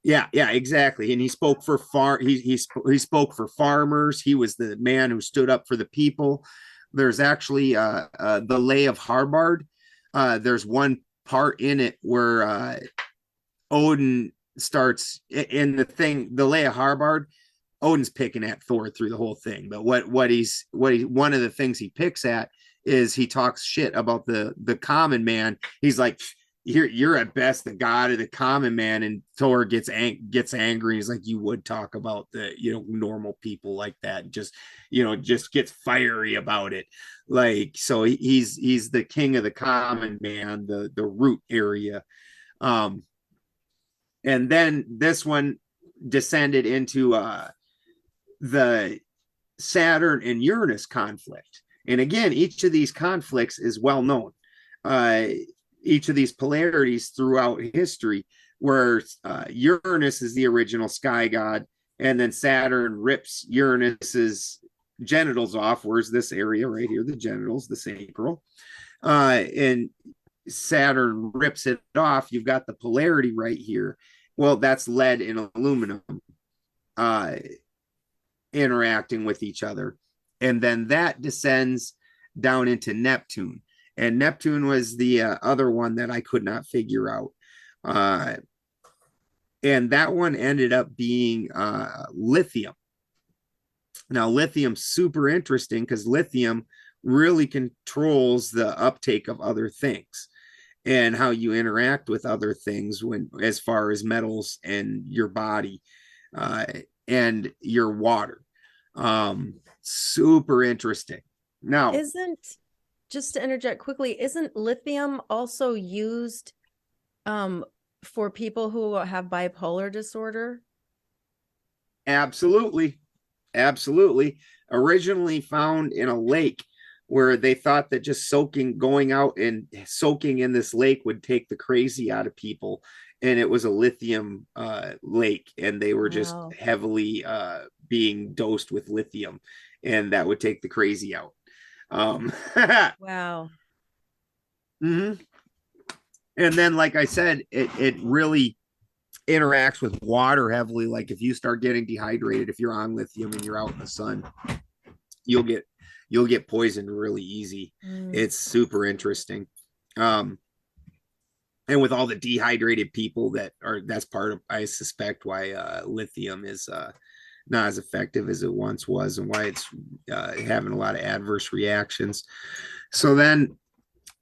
Yeah, exactly. And he spoke for he spoke for farmers. He was the man who stood up for the people. There's actually the Lay of Harbard. There's one part in it where Odin starts in the Lay of Harbard. Odin's picking at Thor through the whole thing. But one of the things he picks at is he talks shit about the common man. He's like, you're at best the god of the common man, and Thor gets angry. He's like, you would talk about the normal people like that, just gets fiery about it. Like, so he's the king of the common man, the root area. And then this one descended into the Saturn and Uranus conflict. And again, each of these conflicts is well known. Each of these polarities throughout history, where Uranus is the original sky god, and then Saturn rips Uranus's genitals off. Where's this area right here? The genitals, the sacral. And Saturn rips it off. You've got the polarity right here. Well, that's lead and aluminum interacting with each other. And then that descends down into Neptune. And Neptune was the other one that I could not figure out. And that one ended up being lithium. Now, lithium's super interesting because lithium really controls the uptake of other things and how you interact with other things as far as metals and your body and your water. Super interesting. Now, just to interject quickly, isn't lithium also used for people who have bipolar disorder? Absolutely. Originally found in a lake, where they thought that just going out and soaking in this lake would take the crazy out of people. And it was a lithium lake, and they were just heavily being dosed with lithium, and that would take the crazy out. Wow. Mm-hmm. And then, like I said, it really interacts with water heavily. Like, if you start getting dehydrated, if you're on lithium and you're out in the sun, you'll get poisoned really easy. It's super interesting. And with all the dehydrated people that's part of, I suspect, why lithium is not as effective as it once was, and why it's having a lot of adverse reactions. So then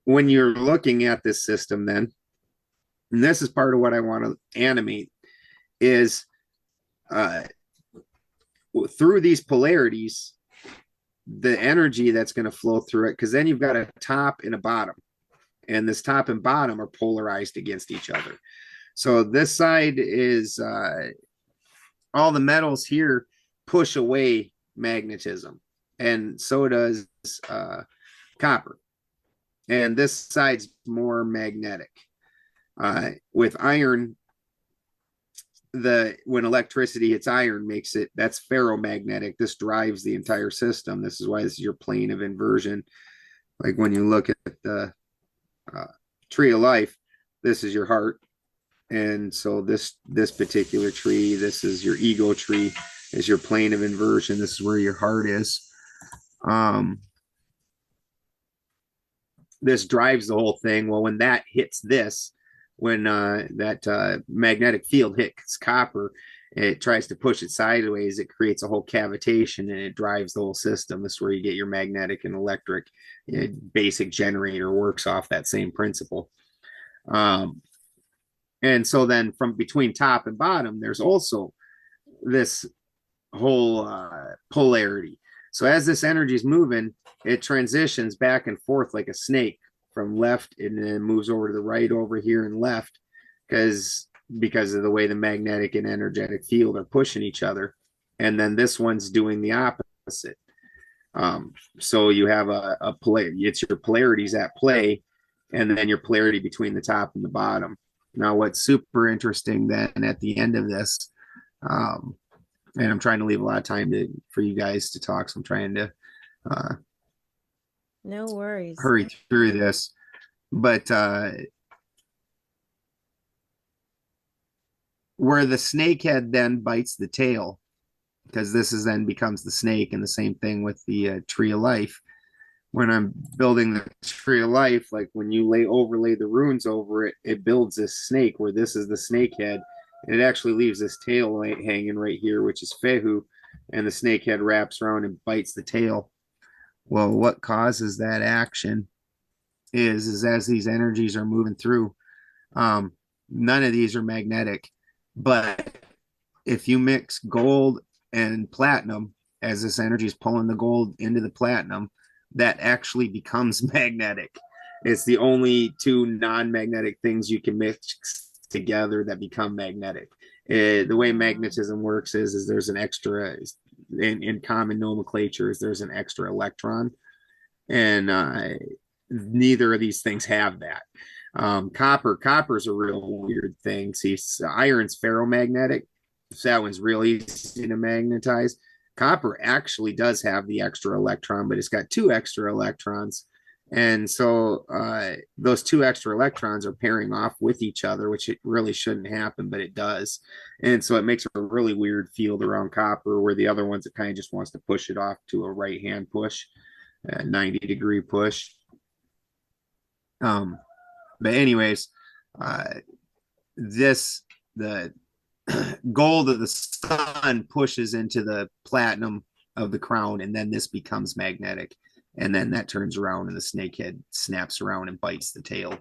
when you're looking at this system, then, and this is part of what I want to animate, is through these polarities, the energy that's going to flow through it, because then you've got a top and a bottom, and this top and bottom are polarized against each other. So this side is all the metals here push away magnetism, and so does copper. And this side's more magnetic. With iron, when electricity hits iron, that's ferromagnetic. This drives the entire system. This is why this is your plane of inversion. Like, when you look at the tree of life, this is your heart. And so this particular tree, this is your ego tree, is your plane of inversion. This is where your heart is. This drives the whole thing. Well, when that hits this, when that magnetic field hits copper, it tries to push it sideways. It creates a whole cavitation, and it drives the whole system. This is where you get your magnetic and electric. Basic generator works off that same principle. And so then from between top and bottom, there's also this whole polarity. So as this energy is moving, it transitions back and forth like a snake, from left, and then moves over to the right over here and left, because of the way the magnetic and energetic field are pushing each other. And then this one's doing the opposite. So you have a polarity. It's your polarities at play, and then your polarity between the top and the bottom. Now, what's super interesting then at the end of this, and I'm trying to leave a lot of time for you guys to talk, so I'm trying to no worries, hurry through this. But where the snake head then bites the tail, because this is then becomes the snake, and the same thing with the tree of life. When I'm building the tree of life, like when you overlay the runes over it, it builds this snake, where this is the snake head, and it actually leaves this tail hanging right here, which is Fehu, and the snake head wraps around and bites the tail. Well, what causes that action is as these energies are moving through, none of these are magnetic, but if you mix gold and platinum, as this energy is pulling the gold into the platinum, that actually becomes magnetic. It's the only two non-magnetic things you can mix together that become magnetic. The way magnetism works is there's an extra, in common nomenclature, is there's an extra electron, and neither of these things have that. Copper's a real weird thing. See, iron's ferromagnetic, so that one's really easy to magnetize. Copper actually does have the extra electron, but it's got two extra electrons. And so those two extra electrons are pairing off with each other, which it really shouldn't happen, but it does. And so it makes a really weird field around copper, where the other ones, it kind of just wants to push it off to a right hand push, a 90-degree push. But anyways, the gold of the sun pushes into the platinum of the crown, and then this becomes magnetic, and then that turns around and the snakehead snaps around and bites the tail,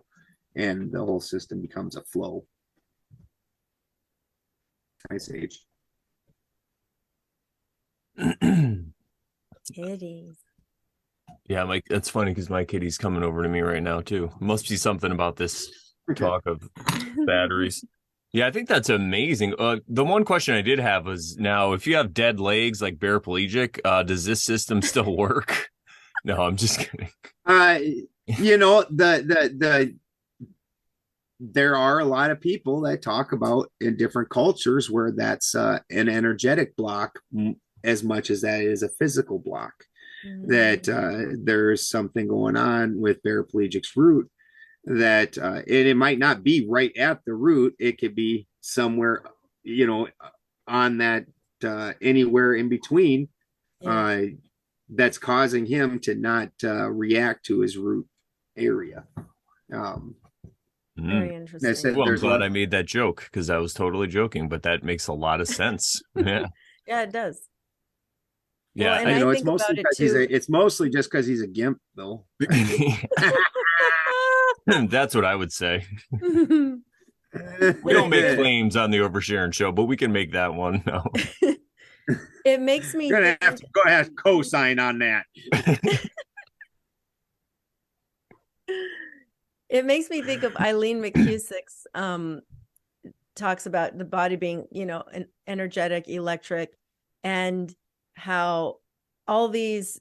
and the whole system becomes a flow. Ice Age. Titties. Yeah, Mike, that's funny because my kitty's coming over to me right now too. Must be something about this talk of batteries. Yeah, I think that's amazing. The one question I did have was, now if you have dead legs like paraplegic, does this system still work? No, I'm just kidding. You know, there are a lot of people that talk about in different cultures where that's an energetic block as much as that is a physical block. That there's something going on with paraplegic's root, that it might not be right at the root. It could be somewhere, you know, on that anywhere in between, that's causing him to not react to his root area. Very interesting. Well, I'm glad I made that joke, because I was totally joking, but that makes a lot of sense. Yeah. Yeah, it does. Yeah, well, and I it's mostly because it's mostly just because he's a gimp, though. That's what I would say. We don't make claims on the Oversharing show, but we can make that one. No. It makes me gonna have to go ahead and co-sign on that. It makes me think of Eileen McCusick's talks about the body being, you know, an energetic, electric, and how all these,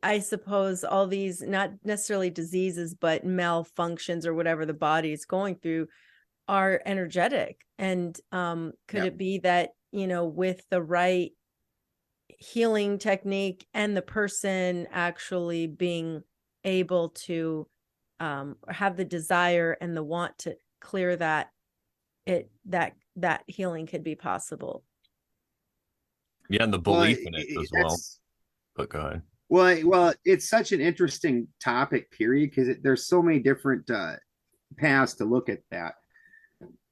I suppose, all these not necessarily diseases, but malfunctions or whatever the body is going through are energetic. And could it be that, you know, with the right healing technique and the person actually being able to have the desire and the want to clear that, that healing could be possible. Yeah, and the belief in it as well. But go ahead. Well, it's such an interesting topic, period, because there's so many different paths to look at that.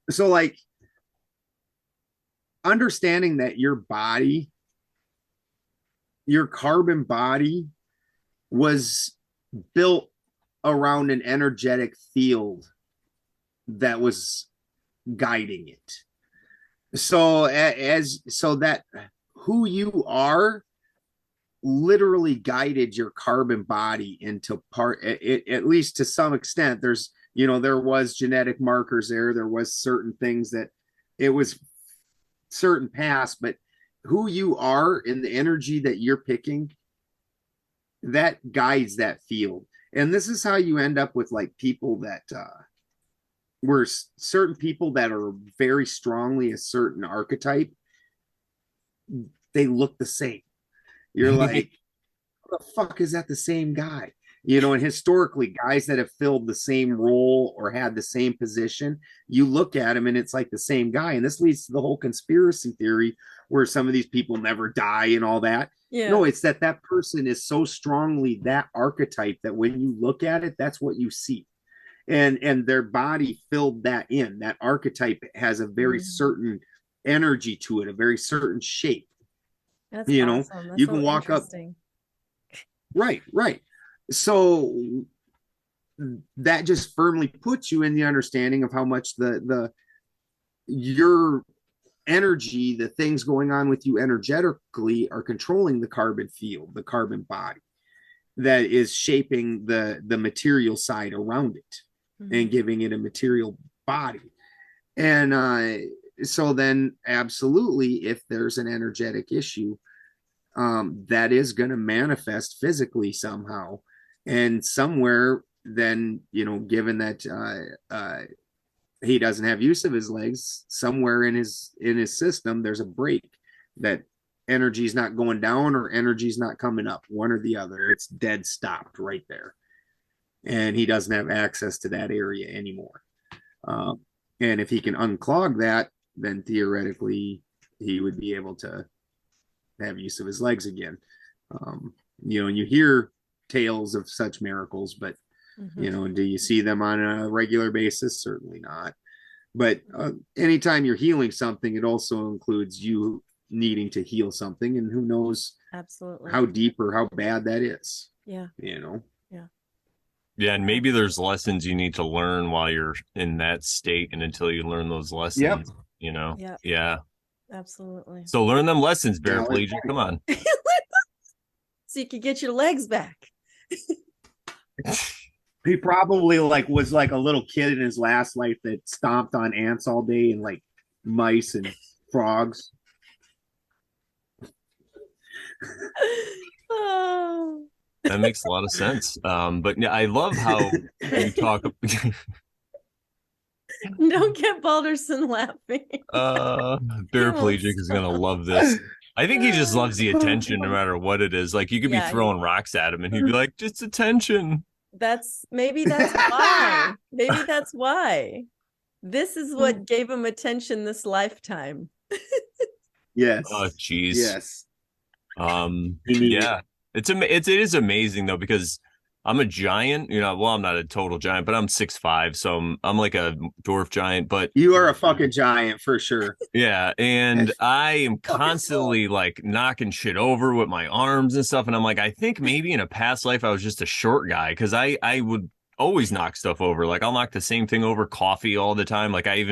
So, like, understanding that your body, your carbon body, was built around an energetic field that was guiding it. So that who you are literally guided your carbon body into part, at least to some extent. There's, you know, there was genetic markers there was certain things that it was certain paths, but who you are and the energy that you're picking, that guides that field. And this is how you end up with, like, people that were certain people that are very strongly a certain archetype. They look the same. You're like, what the fuck, is that the same guy? You know, and historically, guys that have filled the same role or had the same position, you look at him and it's like the same guy. And this leads to the whole conspiracy theory where some of these people never die and all that. Yeah. No, it's that person is so strongly that archetype that when you look at it, that's what you see. And their body filled that in. That archetype has a very certain energy to it, a very certain shape. That's You know, awesome. That's you so can walk up. interesting. Right. So that just firmly puts you in the understanding of how much the your energy, the things going on with you energetically, are controlling the carbon field, the carbon body that is shaping the material side around it and giving it a material body. And so then absolutely, if there's an energetic issue, that is going to manifest physically somehow. And somewhere then, given that he doesn't have use of his legs, somewhere in his system there's a break, that energy's not going down or energy's not coming up, one or the other. It's dead stopped right there, and he doesn't have access to that area anymore. And if he can unclog that, then theoretically he would be able to have use of his legs again. And you hear tales of such miracles, but do you see them on a regular basis? Certainly not. But anytime you're healing something, it also includes you needing to heal something, and who knows Absolutely how deep or how bad that is. Yeah. Yeah, and maybe there's lessons you need to learn while you're in that state, and until you learn those lessons, Yeah. Absolutely. So learn them lessons, paraplegic. Come on. So you could get your legs back. He probably was like a little kid in his last life that stomped on ants all day and like mice and frogs. Oh. That makes a lot of sense. But I love how you talk. Don't get Balderson laughing. Paraplegic is gonna love this. I think he just loves the attention no matter what it is. Like, you could be throwing rocks at him and he'd be like, just attention. Maybe that's why. Maybe that's why. This is what gave him attention this lifetime. Yes. Oh, geez. Yes. Yeah. It is amazing though, because I'm a giant, well, I'm not a total giant, but I'm 6'5", so I'm like a dwarf giant, but you are a fucking giant for sure. Yeah, and I am constantly like knocking shit over with my arms and stuff, and I'm like, I think maybe in a past life I was just a short guy, because I would always knock stuff over. Like, I'll knock the same thing over, coffee all the time. Like, I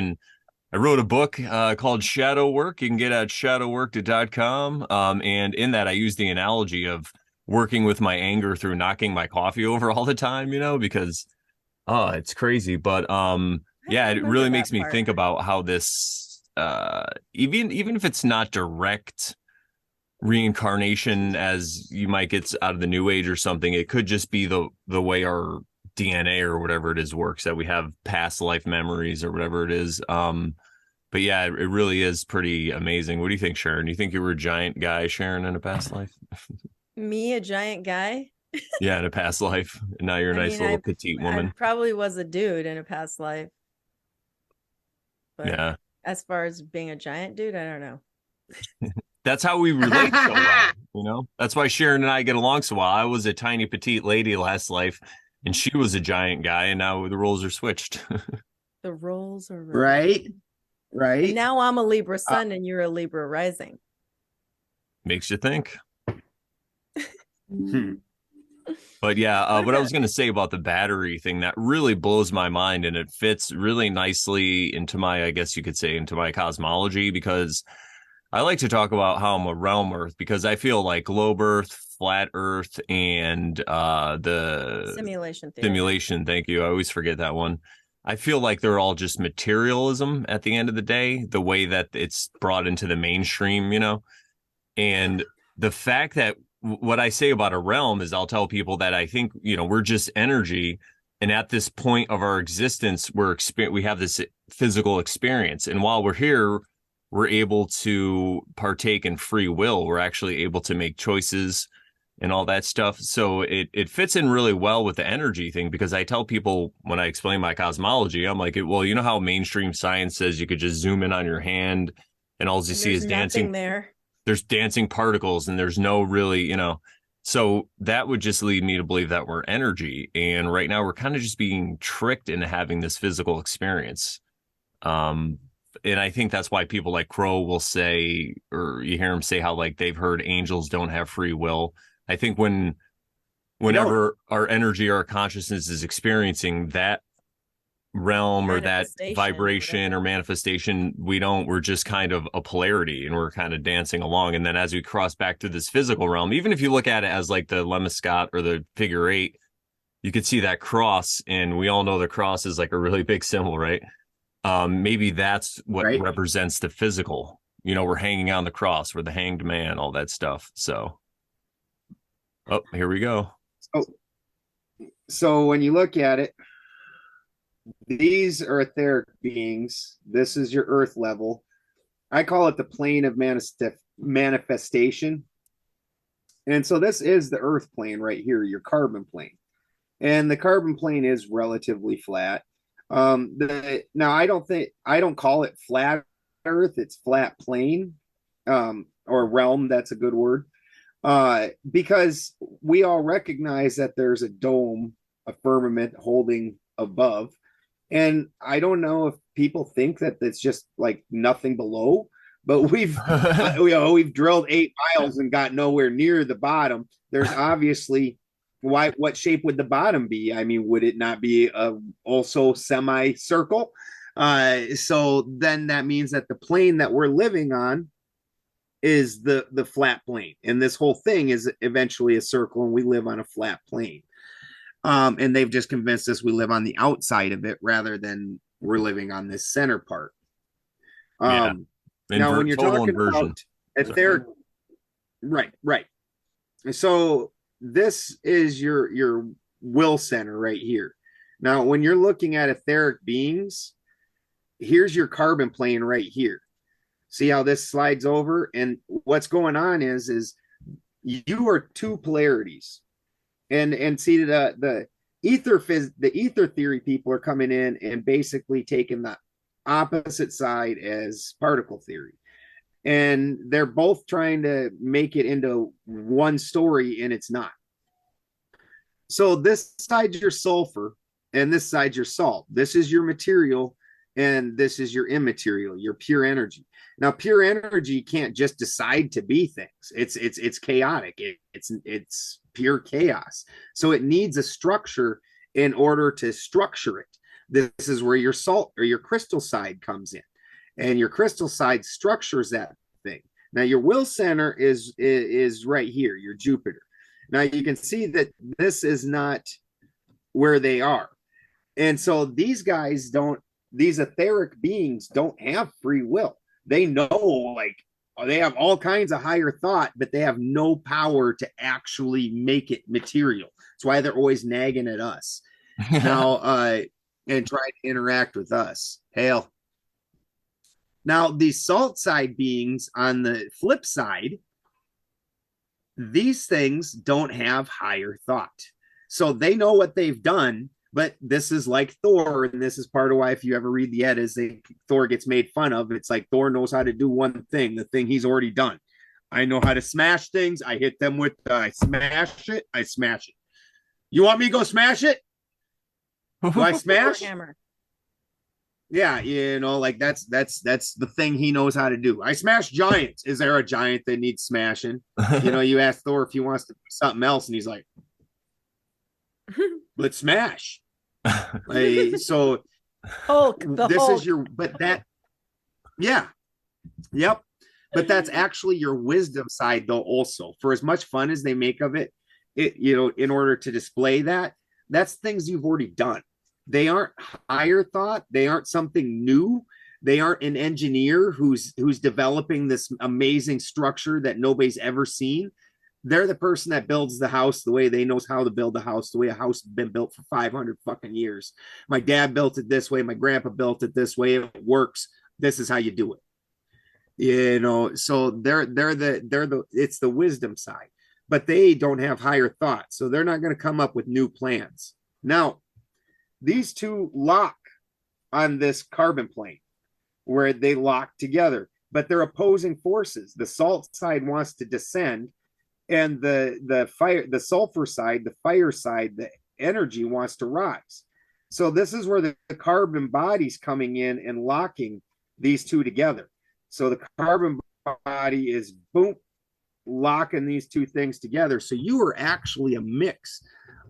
wrote a book called Shadow Work. You can get it at shadowwork.com. And in that, I use the analogy of working with my anger through knocking my coffee over all the time, because it's crazy. But yeah, it really makes me think about how this even if it's not direct reincarnation as you might get out of the New Age or something, it could just be the way our DNA or whatever it is works, that we have past life memories or whatever it is. But yeah, it really is pretty amazing. What do you think, Sharon? You think you were a giant guy, Sharon, in a past life? Me, a giant guy? Yeah, in a past life. And now you're a nice little petite woman. I probably was a dude in a past life. But yeah. As far as being a giant dude, I don't know. That's how we relate so well, That's why Sharon and I get along so well. I was a tiny petite lady last life, and she was a giant guy, and now the roles are switched. The roles are right. And now I'm a Libra sun and you're a Libra rising. Makes you think. But yeah, what I was going to say about the battery thing, that really blows my mind, and it fits really nicely into my, I guess you could say, into my cosmology, because I like to talk about how I'm a realm Earth, because I feel like globe Earth, flat Earth, and the simulation theory. Simulation, thank you. I always forget that one. I feel like they're all just materialism at the end of the day, the way that it's brought into the mainstream, and the fact that what I say about a realm is, I'll tell people that I think, we're just energy. And at this point of our existence, we have this physical experience. And while we're here, we're able to partake in free will. We're actually able to make choices and all that stuff. So it fits in really well with the energy thing, because I tell people when I explain my cosmology, I'm like, well, you know how mainstream science says you could just zoom in on your hand and all you see is dancing there. There's dancing particles and there's no really, so that would just lead me to believe that we're energy. And right now we're kind of just being tricked into having this physical experience. and I think that's why people like Crow will say, or you hear them say how like they've heard angels don't have free will. I think whenever our energy, our consciousness is experiencing that realm or that vibration or manifestation, we're just kind of a polarity and we're kind of dancing along. And then as we cross back to this physical realm, even if you look at it as like the lemniscate or the figure 8, you could see that cross, and we all know the cross is like a really big symbol, right? Maybe that's what represents the physical. You know, we're hanging on the cross, we're the hanged man, all that stuff. So, oh, here we go. So when you look at it, these are etheric beings. This is your earth level. I call it the plane of manifestation. And so this is the earth plane right here, your carbon plane. And the carbon plane is relatively flat. Now I don't call it flat earth, it's flat plane, or realm, that's a good word. Because we all recognize that there's a dome, a firmament holding above. And I don't know if people think that it's just like nothing below, but we've drilled 8 miles and got nowhere near the bottom. There's obviously what shape would the bottom be? I mean, would it not be also semicircle? So then that means that the plane that we're living on is the flat plane, and this whole thing is eventually a circle, and we live on a flat plane. And they've just convinced us we live on the outside of it rather than we're living on this center part. Now, when you're talking about etheric, right. So this is your will center right here. Now, when you're looking at etheric beings, here's your carbon plane right here. See how this slides over? And what's going on is you are 2 polarities. And see, the ether theory people are coming in and basically taking the opposite side as particle theory. And they're both trying to make it into one story, and it's not. So this side's your sulfur, and this side's your salt. This is your material, and this is your immaterial, your pure energy. Now, pure energy can't just decide to be things. It's chaotic. It's pure chaos. So it needs a structure in order to structure it. This is where your salt or your crystal side comes in, and your crystal side structures that thing. Now, your will center is right here, your Jupiter. Now you can see that this is not where they are, and so these etheric beings don't have free will. They know, like, they have all kinds of higher thought, but they have no power to actually make it material. That's why they're always nagging at us now, and trying to interact with us. Hail. Now, the salt side beings on the flip side, these things don't have higher thought. So they know what they've done. But this is like Thor, and this is part of why, if you ever read the Eddas, Thor gets made fun of. It's like Thor knows how to do one thing, the thing he's already done. I know how to smash things. I hit them with, I smash it. You want me to go smash it? Do I smash? Hammer. Yeah, like that's the thing he knows how to do. I smash giants. Is there a giant that needs smashing? You ask Thor if he wants to do something else, and he's like, let's smash. So Hulk, this Hulk. is your, but that, yeah, yep. But that's actually your wisdom side, though. Also, for as much fun as they make of it, in order to display that's things you've already done. They aren't higher thought. They aren't something new. They aren't an engineer who's developing this amazing structure that nobody's ever seen. They're the person that builds the house the way they knows how to build the house, the way a house has been built for 500 fucking years. My dad built it this way. My grandpa built it this way. It works. This is how you do it. So they're it's the wisdom side, but they don't have higher thought. So they're not going to come up with new plans. Now, these 2 lock on this carbon plane where they lock together, but they're opposing forces. The salt side wants to descend, and the sulfur side, the fire side, the energy wants to rise. So this is where the carbon body's coming in and locking these two together. So the carbon body is boom, locking these two things together. So you are actually a mix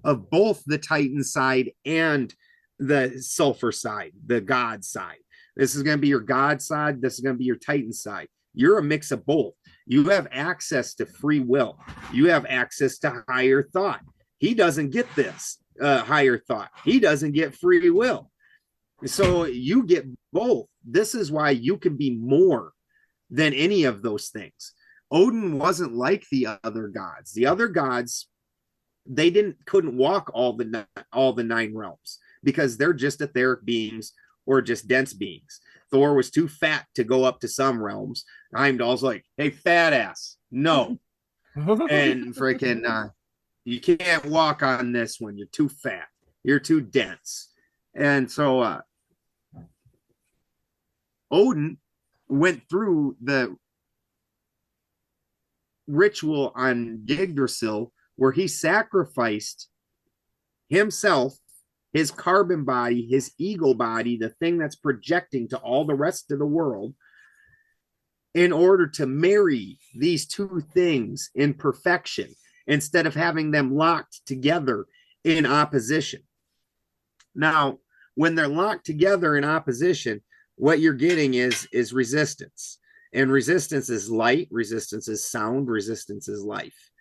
of both the Titan side and the sulfur side, the God side. This is going to be your God side. This is going to be your Titan side. You're a mix of both. You have access to free will. You have access to higher thought. He doesn't get this higher thought. He doesn't get free will. So you get both. This is why you can be more than any of those things. Odin wasn't like the other gods. The other gods, they couldn't walk all the 9 realms because they're just etheric beings or just dense beings. Thor was too fat to go up to some realms. Heimdall's like, hey, fat ass, no. And freaking, you can't walk on this one. You're too fat. You're too dense. And so Odin went through the ritual on Yggdrasil where he sacrificed himself, his carbon body, his ego body, the thing that's projecting to all the rest of the world, in order to marry these two things in perfection instead of having them locked together in opposition. Now, when they're locked together in opposition, what you're getting is resistance. And resistance is light, resistance is sound, resistance is life.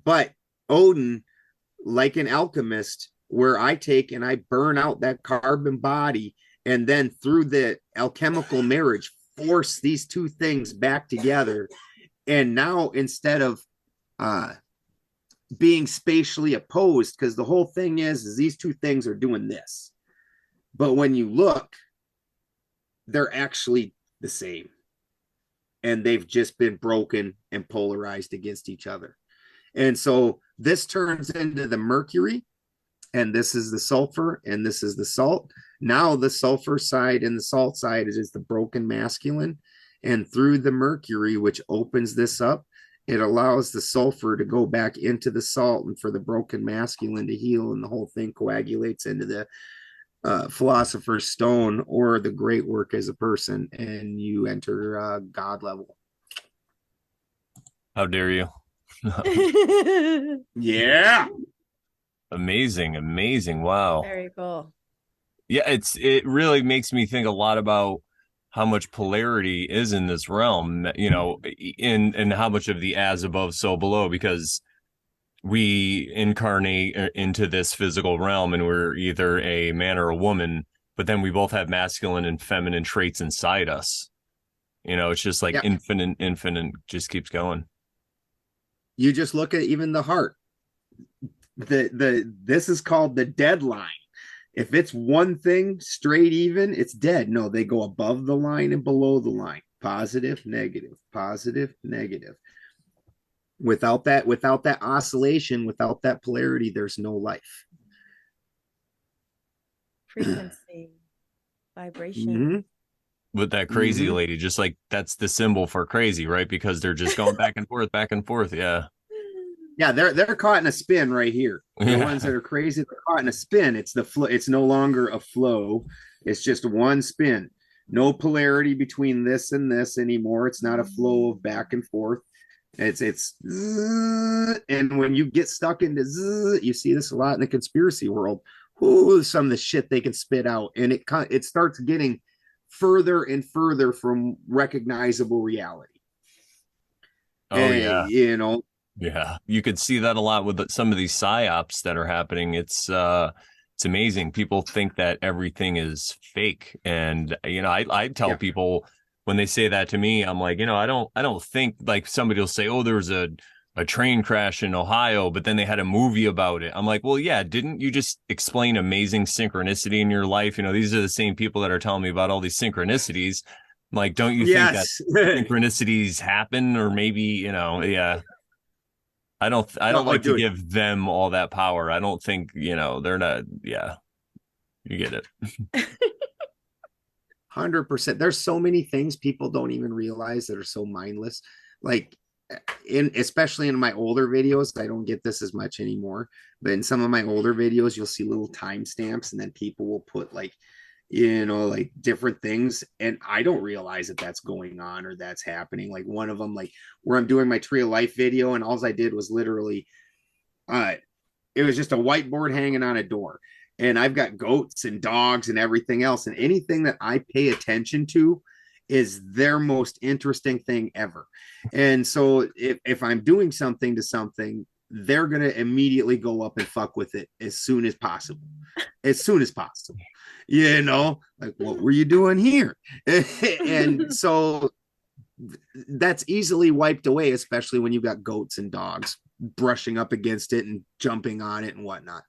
But Odin, like an alchemist, where I take and I burn out that carbon body, and then through the alchemical marriage, force these two things back together. And now instead of being spatially opposed, because the whole thing is these two things are doing this. But when you look, they're actually the same. And they've just been broken and polarized against each other. And so this turns into the mercury, and this is the sulfur, and this is the salt. Now the sulfur side and the salt side is the broken masculine. And through the mercury, which opens this up, it allows the sulfur to go back into the salt and for the broken masculine to heal, and the whole thing coagulates into the philosopher's stone or the great work as a person, and you enter God level. How dare you? Yeah. Amazing. Wow. Very cool. Yeah, it really makes me think a lot about how much polarity is in this realm, you know, and how much of the as above, so below, because we incarnate into this physical realm and we're either a man or a woman, but then we both have masculine and feminine traits inside us. You know, it's just like infinite, just keeps going. You just look at even the heart. This is called the deadline. If it's one thing straight even, it's dead. No, they go above the line and below the line. Positive, negative, positive, negative. Without that oscillation, without that polarity, there's no life. Frequency, vibration. Mm-hmm. With that crazy lady, just like that's the symbol for crazy, right? Because they're just going back and forth. Yeah. Yeah, they're caught in a spin right here. The ones that are crazy, they're caught in a spin. It's the flow. It's no longer a flow. It's just one spin. No polarity between this and this anymore. It's not a flow of back and forth. It's and when you get stuck into you see this a lot in the conspiracy world. Ooh, some of the shit they can spit out, and it starts getting further and further from recognizable reality. Oh, yeah. You know. Yeah, you could see that a lot with some of these psyops that are happening. It's amazing. People think that everything is fake, and you know, I tell people when they say that to me, I'm like, you know, I don't think, like, somebody will say, oh, there was a train crash in Ohio, but then they had a movie about it. I'm like, well, yeah, didn't you just explain amazing synchronicity in your life? You know, these are the same people that are telling me about all these synchronicities. I'm like, don't you think that synchronicities happen, or maybe, you know, yeah. I don't like to give them all that power. I don't think, you know, they're not. Yeah, you get it. 100%. There's so many things people don't even realize that are so mindless. Like especially in my older videos, I don't get this as much anymore. But in some of my older videos, you'll see little timestamps, and then people will put like like different things. And I don't realize that that's going on or that's happening. Like one of them, like where I'm doing my Tree of Life video, and all I did was literally, it was just a whiteboard hanging on a door. And I've got goats and dogs and everything else. And anything that I pay attention to is their most interesting thing ever. And so if I'm doing something to something, they're going to immediately go up and fuck with it as soon as possible. As soon as possible. Like, what were you doing here? And so that's easily wiped away, especially when you've got goats and dogs brushing up against it and jumping on it and whatnot.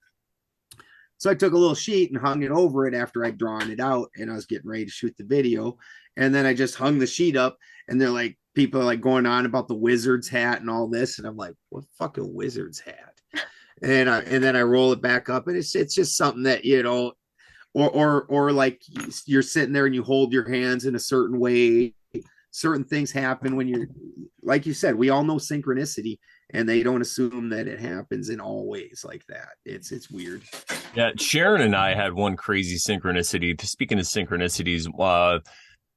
So I took a little sheet and hung it over it after I'd drawn it out, and I was getting ready to shoot the video. And then I just hung the sheet up, and they're like, people are like going on about the wizard's hat and all this. And I'm like, what fucking wizard's hat? And then I roll it back up, and it's just something that, or like you're sitting there and you hold your hands in a certain way. Certain things happen when you're, like you said, we all know synchronicity, and they don't assume that it happens in all ways like that. It's weird. Yeah, Sharon and I had one crazy synchronicity. Speaking of synchronicities,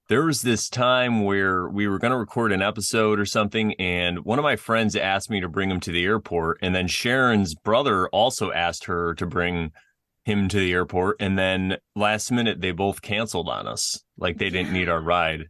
there was this time where we were going to record an episode or something, and one of my friends asked me to bring him to the airport, and then Sharon's brother also asked her to bring him to the airport, and then last minute they both canceled on us, like they didn't need our ride.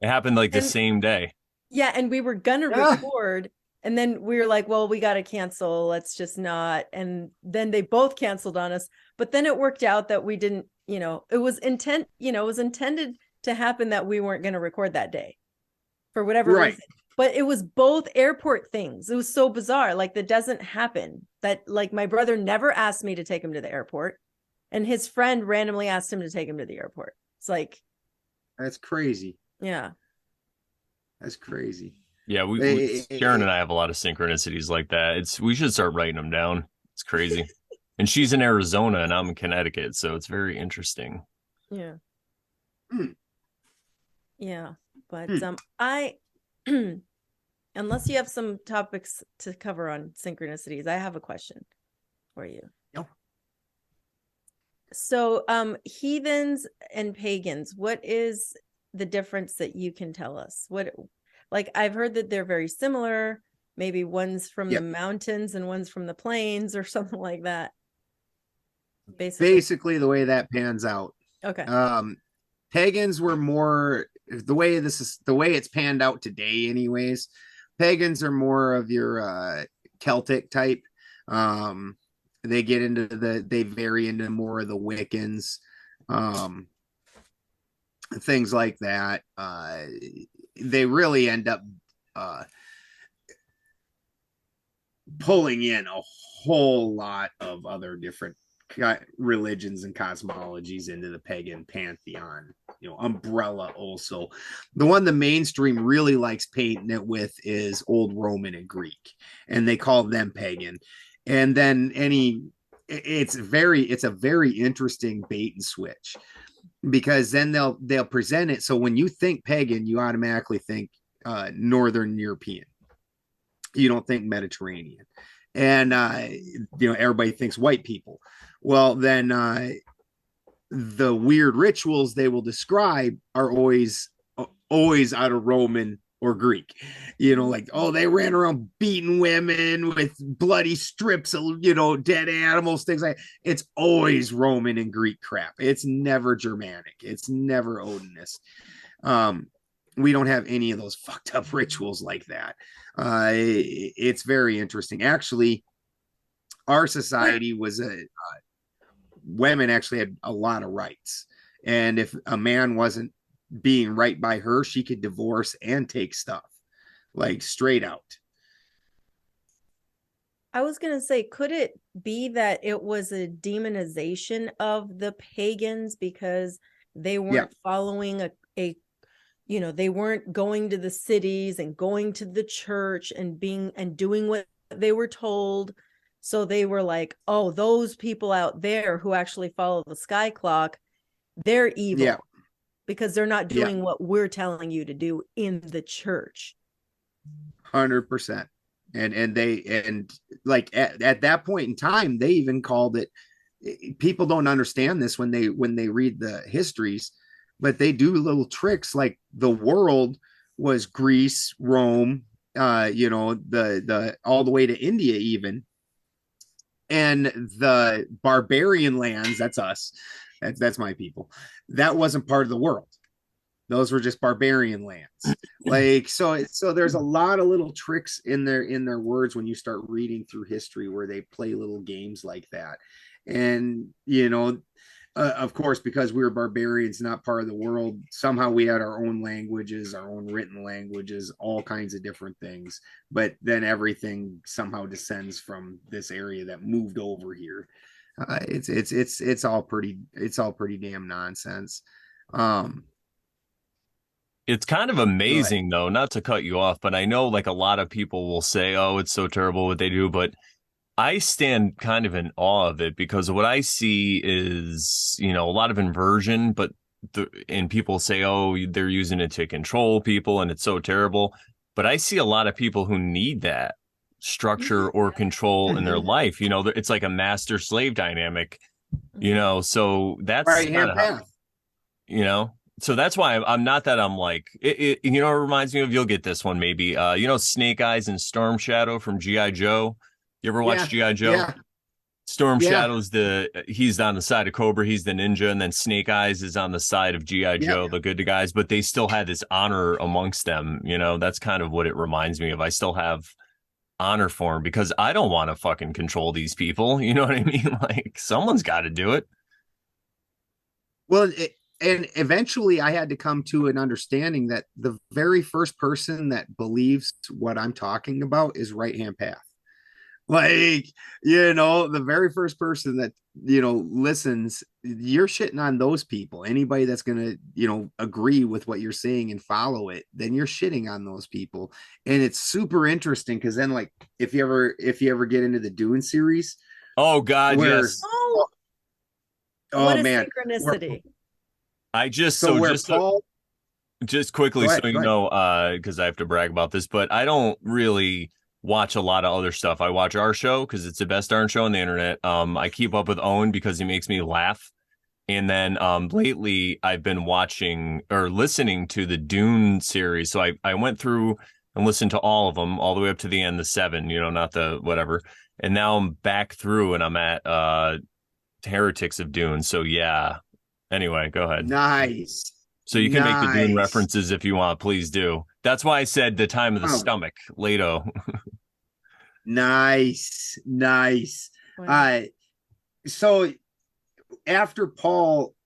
It happened like the same day. Yeah, and we were gonna record, and then we were like, well, we got to cancel. Let's just not. And then they both canceled on us. But then it worked out that we didn't, it was intended to happen that we weren't going to record that day for whatever reason. But it was both airport things. It was so bizarre. Like, that doesn't happen. That, like, my brother never asked me to take him to the airport, and his friend randomly asked him to take him to the airport. It's like, that's crazy. Yeah. That's crazy. Yeah, Sharon and I have a lot of synchronicities like that. We should start writing them down. It's crazy. And she's in Arizona and I'm in Connecticut, so it's very interesting. Yeah. Yeah, but unless you have some topics to cover on synchronicities, I have a question for you. No. So, heathens and pagans, what is the difference that you can tell us? Like, I've heard that they're very similar. Maybe one's from the mountains and one's from the plains or something like that. Basically the way that pans out. Okay. Pagans were more the way it's panned out today anyways. Pagans are more of your Celtic type. They vary into more of the Wiccans. Things like that. They really end up pulling in a whole lot of other different religions and cosmologies into the pagan pantheon. Umbrella also. The one the mainstream really likes painting it with is Old Roman and Greek, and they call them pagan. And then it's a very interesting bait and switch, because then they'll present it. So when you think pagan, you automatically think Northern European. You don't think Mediterranean. And everybody thinks white people. Well, then the weird rituals they will describe are always out of Roman or Greek. Like, oh, they ran around beating women with bloody strips of dead animals, things like that. It's always Roman and Greek crap. It's never Germanic. It's never Odinist. We don't have any of those fucked up rituals like that. It's very interesting. Actually, our society was women actually had a lot of rights, and if a man wasn't being right by her, she could divorce and take stuff, like straight out. I was going to say, could it be that it was a demonization of the pagans because they weren't following they weren't going to the cities and going to the church and doing what they were told. So they were like, oh, those people out there who actually follow the sky clock, they're evil because they're not doing what we're telling you to do in the church. 100%. And like at that point in time, they even called it people don't understand this when they read the histories, but they do little tricks like the world was Greece, Rome, the all the way to India even, and the barbarian lands, that's us, that's my people, that wasn't part of the world. Those were just barbarian lands. Like, so there's a lot of little tricks in their words when you start reading through history where they play little games like that. And of course, because we were barbarians, not part of the world, somehow we had our own languages, our own written languages, all kinds of different things. But then everything somehow descends from this area that moved over here. It's all pretty damn nonsense. It's kind of amazing, though, not to cut you off, but I know like a lot of people will say, oh, it's so terrible what they do. But I stand kind of in awe of it because what I see is, a lot of inversion, but and people say, oh, they're using it to control people and it's so terrible. But I see a lot of people who need that structure or control in their life. It's like a master slave dynamic, so that's right hand path. So that's why I'm not that I'm like, it reminds me of, you'll get this one maybe, Snake Eyes and Storm Shadow from G.I. Joe. You ever watch G.I. Joe? Yeah. Storm Shadow's he's on the side of Cobra, he's the ninja, and then Snake Eyes is on the side of G.I. Joe, the good guys, but they still had this honor amongst them. That's kind of what it reminds me of. I still have honor for them because I don't want to fucking control these people. You know what I mean? Like, someone's got to do it. Well, and eventually I had to come to an understanding that the very first person that believes what I'm talking about is right hand path. Like, the very first person that, listens, you're shitting on those people. Anybody that's going to, agree with what you're saying and follow it, then you're shitting on those people. And it's super interesting because then, like, if you ever get into the Dune series. Oh, God, yes. What a man. synchronicity. Just quickly, because I have to brag about this, but I don't really watch a lot of other stuff. I watch our show because it's the best darn show on the internet. I keep up with Owen because he makes me laugh. And then lately I've been watching or listening to the Dune series. So I went through and listened to all of them all the way up to the end, the 7, not the whatever. And now I'm back through and I'm at Heretics of Dune. So yeah. Anyway, go ahead. Nice. So you can make the Dune references if you want. Please do. That's why I said the time of the stomach, Leto. Nice. Wow. So after Paul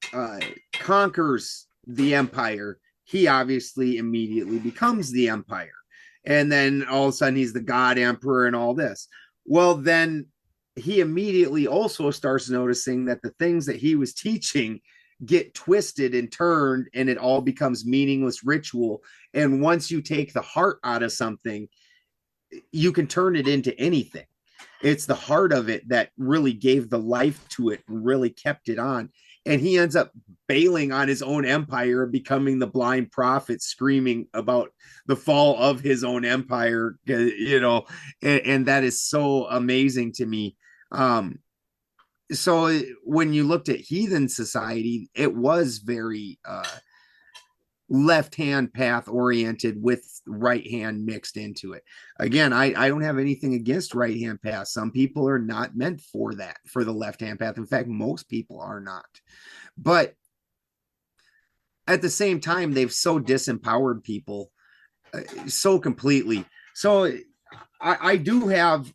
conquers the Empire, he obviously immediately becomes the Empire. And then all of a sudden he's the God Emperor and all this. Well, then he immediately also starts noticing that the things that he was teaching get twisted and turned, and it all becomes meaningless ritual. And once you take the heart out of something, you can turn it into anything. It's the heart of it that really gave the life to it and really kept it on. And he ends up bailing on his own empire, becoming the blind prophet, screaming about the fall of his own empire, and that is so amazing to me. So when you looked at heathen society, it was very left-hand path oriented with right hand mixed into it. Again, I don't have anything against right-hand path. Some people are not meant for that, for the left-hand path. In fact, most people are not. But at the same time, they've so disempowered people so completely. So I do have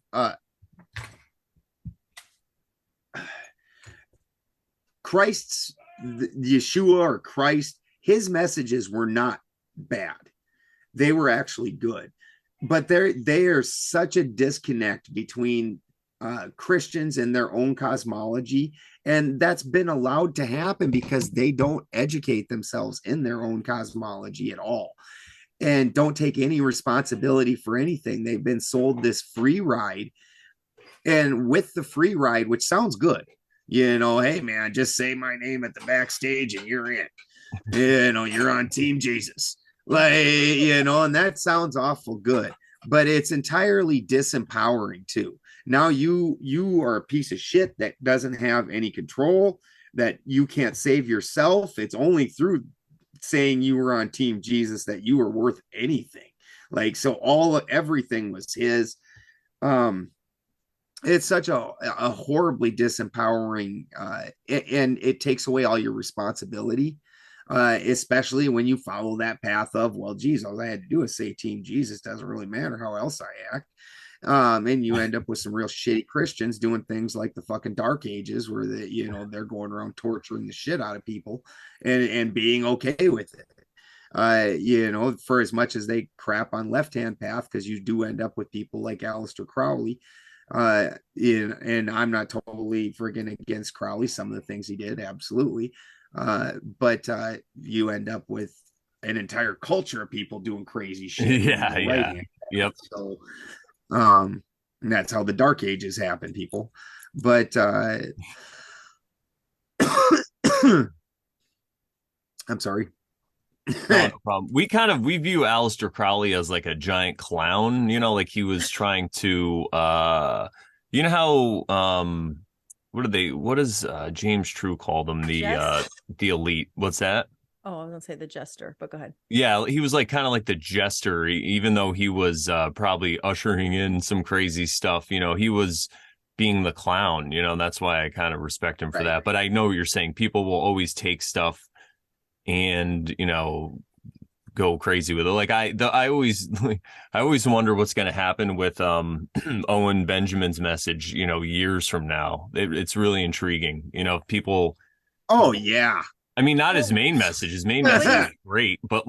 Christ's, Yeshua or Christ, his messages were not bad. They were actually good. But there's such a disconnect between Christians and their own cosmology. And that's been allowed to happen because they don't educate themselves in their own cosmology at all and don't take any responsibility for anything. They've been sold this free ride. And with the free ride, which sounds good, hey man, just say my name at the backstage and you're in. You're on Team Jesus. Like, and that sounds awful good, but it's entirely disempowering too. Now you are a piece of shit that doesn't have any control, that you can't save yourself. It's only through saying you were on team Jesus that you were worth anything. Like, so everything was his. um it's such a horribly disempowering, and it takes away all your responsibility, especially when you follow that path of, well, geez, all I had to do is say team Jesus, doesn't really matter how else I act. And you end up with some real shitty Christians doing things like the fucking Dark Ages, where they're going around torturing the shit out of people and being okay with it. For as much as they crap on left hand path, because you do end up with people like Aleister Crowley. And I'm not totally friggin' against Crowley, some of the things he did, absolutely. But you end up with an entire culture of people doing crazy shit. Yeah. Yep. So and that's how the Dark Ages happen, people. But I'm sorry. No problem. We view Aleister Crowley as like a giant clown, like he was trying to how what does James True call them, the elite? What's that? Oh, I was gonna say the jester, but go ahead. Yeah, he was like kind of like the jester, even though he was probably ushering in some crazy stuff. He was being the clown. That's why I kind of respect him for that. But I know what you're saying. People will always take stuff and go crazy with it. Like I always wonder what's going to happen with Owen Benjamin's message years from now. It's really intriguing. People, oh yeah, I mean, not his main message. His main message is great, but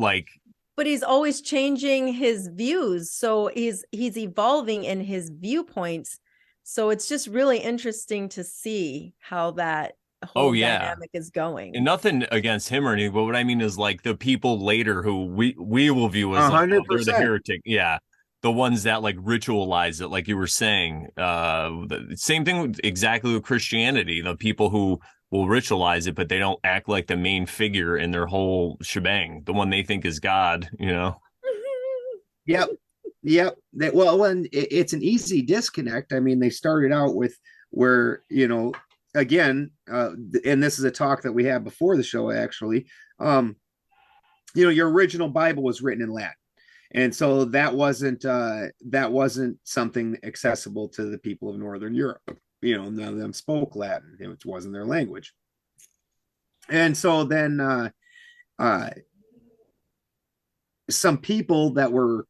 he's always changing his views, so he's evolving in his viewpoints. So it's just really interesting to see how that whole dynamic is going. And nothing against him or anything, but what I mean is like the people later who we will view as like, oh, they're the heretic. Yeah. The ones that like ritualize it, like you were saying. The same thing exactly with Christianity. The people who will ritualize it, but they don't act like the main figure in their whole shebang, the one they think is God, Yep. Well, it's an easy disconnect. I mean, they started out with where, again, and this is a talk that we had before the show, actually. Your original Bible was written in Latin, and so that wasn't something accessible to the people of Northern Europe. None of them spoke Latin; it wasn't their language. And so then some people that were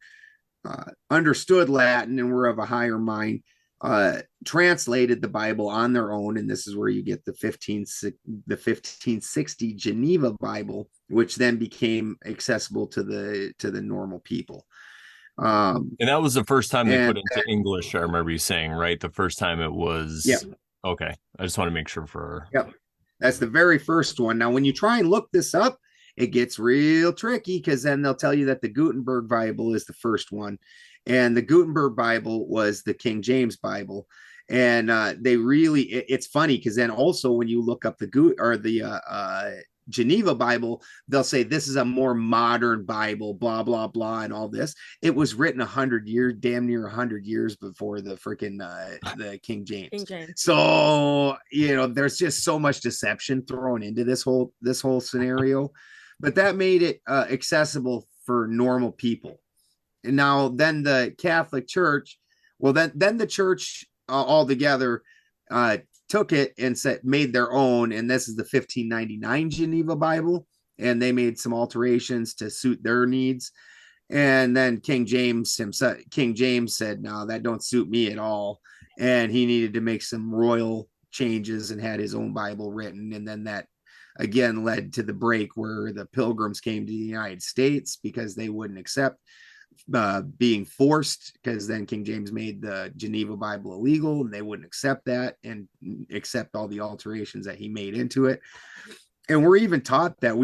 understood Latin and were of a higher mind translated the Bible on their own, and this is where you get the 1560 Geneva Bible, which then became accessible to the normal people. And that was the first time they put into English. I remember you saying, right? The first time it was. Yeah. Okay. I just want to make sure for. Yep. That's the very first one. Now, when you try and look this up, it gets real tricky, because then they'll tell you that the Gutenberg Bible is the first one. And the Gutenberg Bible was the King James Bible. And it's funny, because then also when you look up the Geneva Bible, they'll say this is a more modern Bible, blah, blah, blah, and all this. It was written 100 years, damn near 100 years before the freaking the King James. King James. So, there's just so much deception thrown into this whole scenario. But that made it accessible for normal people. And now then the Catholic Church, then the church altogether took it and made their own, and this is the 1599 Geneva Bible, and they made some alterations to suit their needs. And then King James said, no, that don't suit me at all, and he needed to make some royal changes and had his own Bible written. And then that again led to the break where the Pilgrims came to the United States, because they wouldn't accept being forced, because then King James made the Geneva Bible illegal, and they wouldn't accept that and accept all the alterations that he made into it. And we were taught that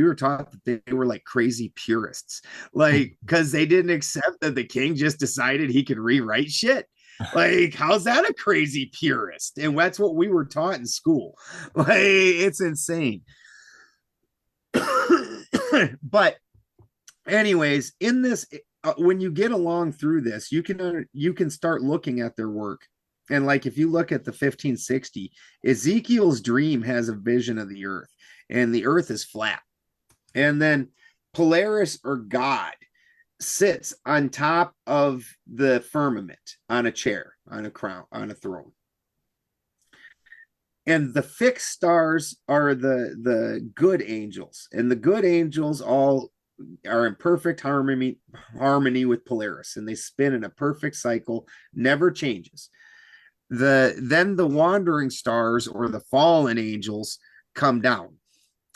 they were like crazy purists, like, because they didn't accept that the king just decided he could rewrite shit. Like, how's that a crazy purist? And that's what we were taught in school. Like, it's insane. But anyways, in this, when you get along through this, you can start looking at their work, And like if you look at the 1560, Ezekiel's dream has a vision of the earth, and the earth is flat. And then Polaris, or God, sits on top of the firmament on a chair, on a crown, on a throne. And the fixed stars are the good angels, and the good angels all are in perfect harmony with Polaris, and they spin in a perfect cycle, never changes. Then the wandering stars, or the fallen angels, come down,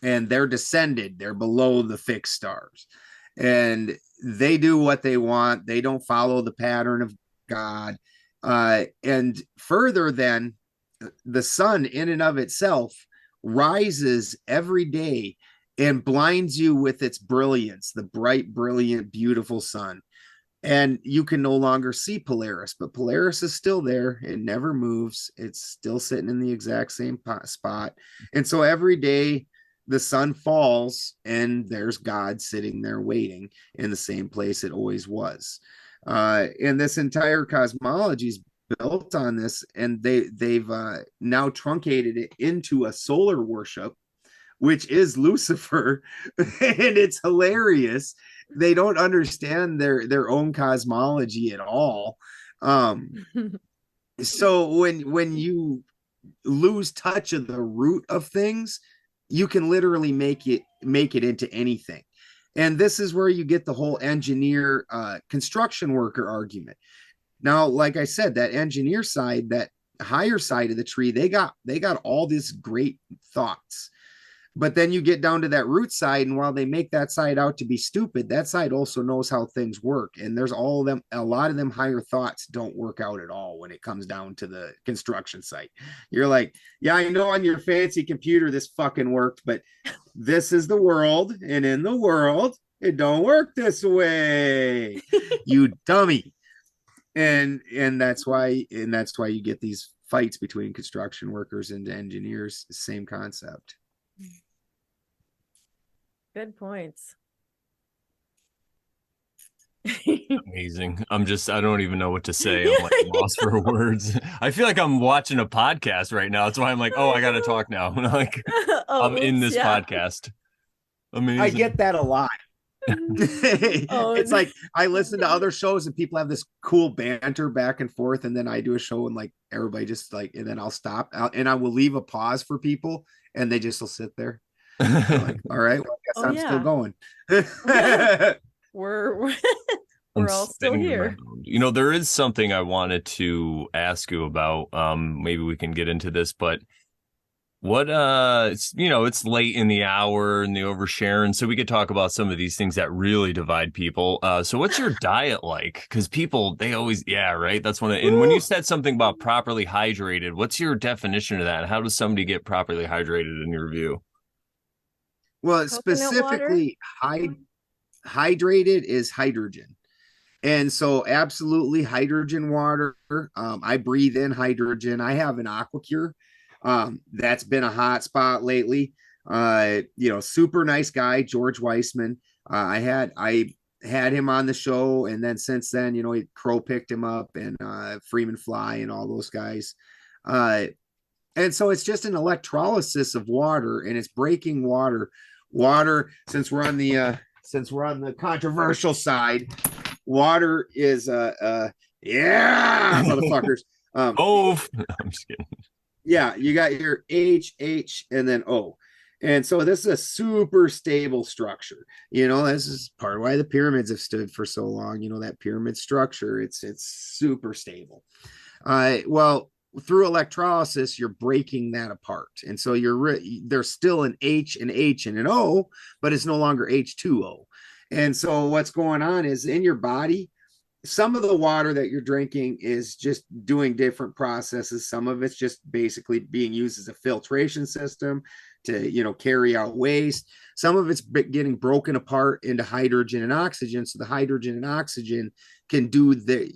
and they're descended, they're below the fixed stars, and they do what they want. They don't follow the pattern of God. And further, then the sun in and of itself rises every day and blinds you with its brilliance, the bright, brilliant, beautiful sun. And you can no longer see Polaris, but Polaris is still there. It never moves. It's still sitting in the exact same spot. And so every day the sun falls, and there's God sitting there waiting in the same place it always was. And this entire cosmology is built on this, and they've now truncated it into a solar worship, which is Lucifer, and it's hilarious. They don't understand their own cosmology at all. So when you lose touch of the root of things, you can literally make it into anything. And this is where you get the whole engineer construction worker argument. Now, like I said, that engineer side, that higher side of the tree, they got all these great thoughts. But then you get down to that root side, and while they make that side out to be stupid, that side also knows how things work. And there's all of them, a lot of them higher thoughts don't work out at all when it comes down to the construction site. You're like, yeah, I know on your fancy computer this fucking worked, but this is the world, and in the world, it don't work this way. You dummy. And that's why you get these fights between construction workers and engineers. Same concept. Good points. Amazing. I don't even know what to say. I'm like lost for words. I feel like I'm watching a podcast right now. That's why I'm like, oh, I gotta talk now. Like I'm in this podcast. Amazing. I get that a lot. It's like I listen to other shows and people have this cool banter back and forth, and then I do a show and like everybody just like, and then I'll stop and I will leave a pause for people, and they just will sit there. I'm like, all right, well, I guess I'm still going. we're all still here. You know, there is something I wanted to ask you about. Maybe we can get into this, but what it's late in the hour and the oversharing, so we could talk about some of these things that really divide people. So what's your diet like? Because people, they always, right, that's one. And when you said something about properly hydrated, what's your definition of that? How does somebody get properly hydrated in your view? Well, specifically hydrated is hydrogen. And so absolutely hydrogen water. I breathe in hydrogen. I have an AquaCure. That's been a hot spot lately. Super nice guy, George Weissman. I had him on the show, and then since then, Crow picked him up, and Freeman Fly and all those guys. And so it's just an electrolysis of water, and it's breaking water. Since we're on the controversial side, water is motherfuckers. I'm just kidding. Yeah, you got your H, and then O. And so this is a super stable structure. This is part of why the pyramids have stood for so long. That pyramid structure, it's super stable. Well, through electrolysis, you're breaking that apart. And so there's still an H and an O, but it's no longer H2O. And so what's going on is in your body, some of the water that you're drinking is just doing different processes. Some of it's just basically being used as a filtration system to, carry out waste. Some of it's getting broken apart into hydrogen and oxygen. So the hydrogen and oxygen can do their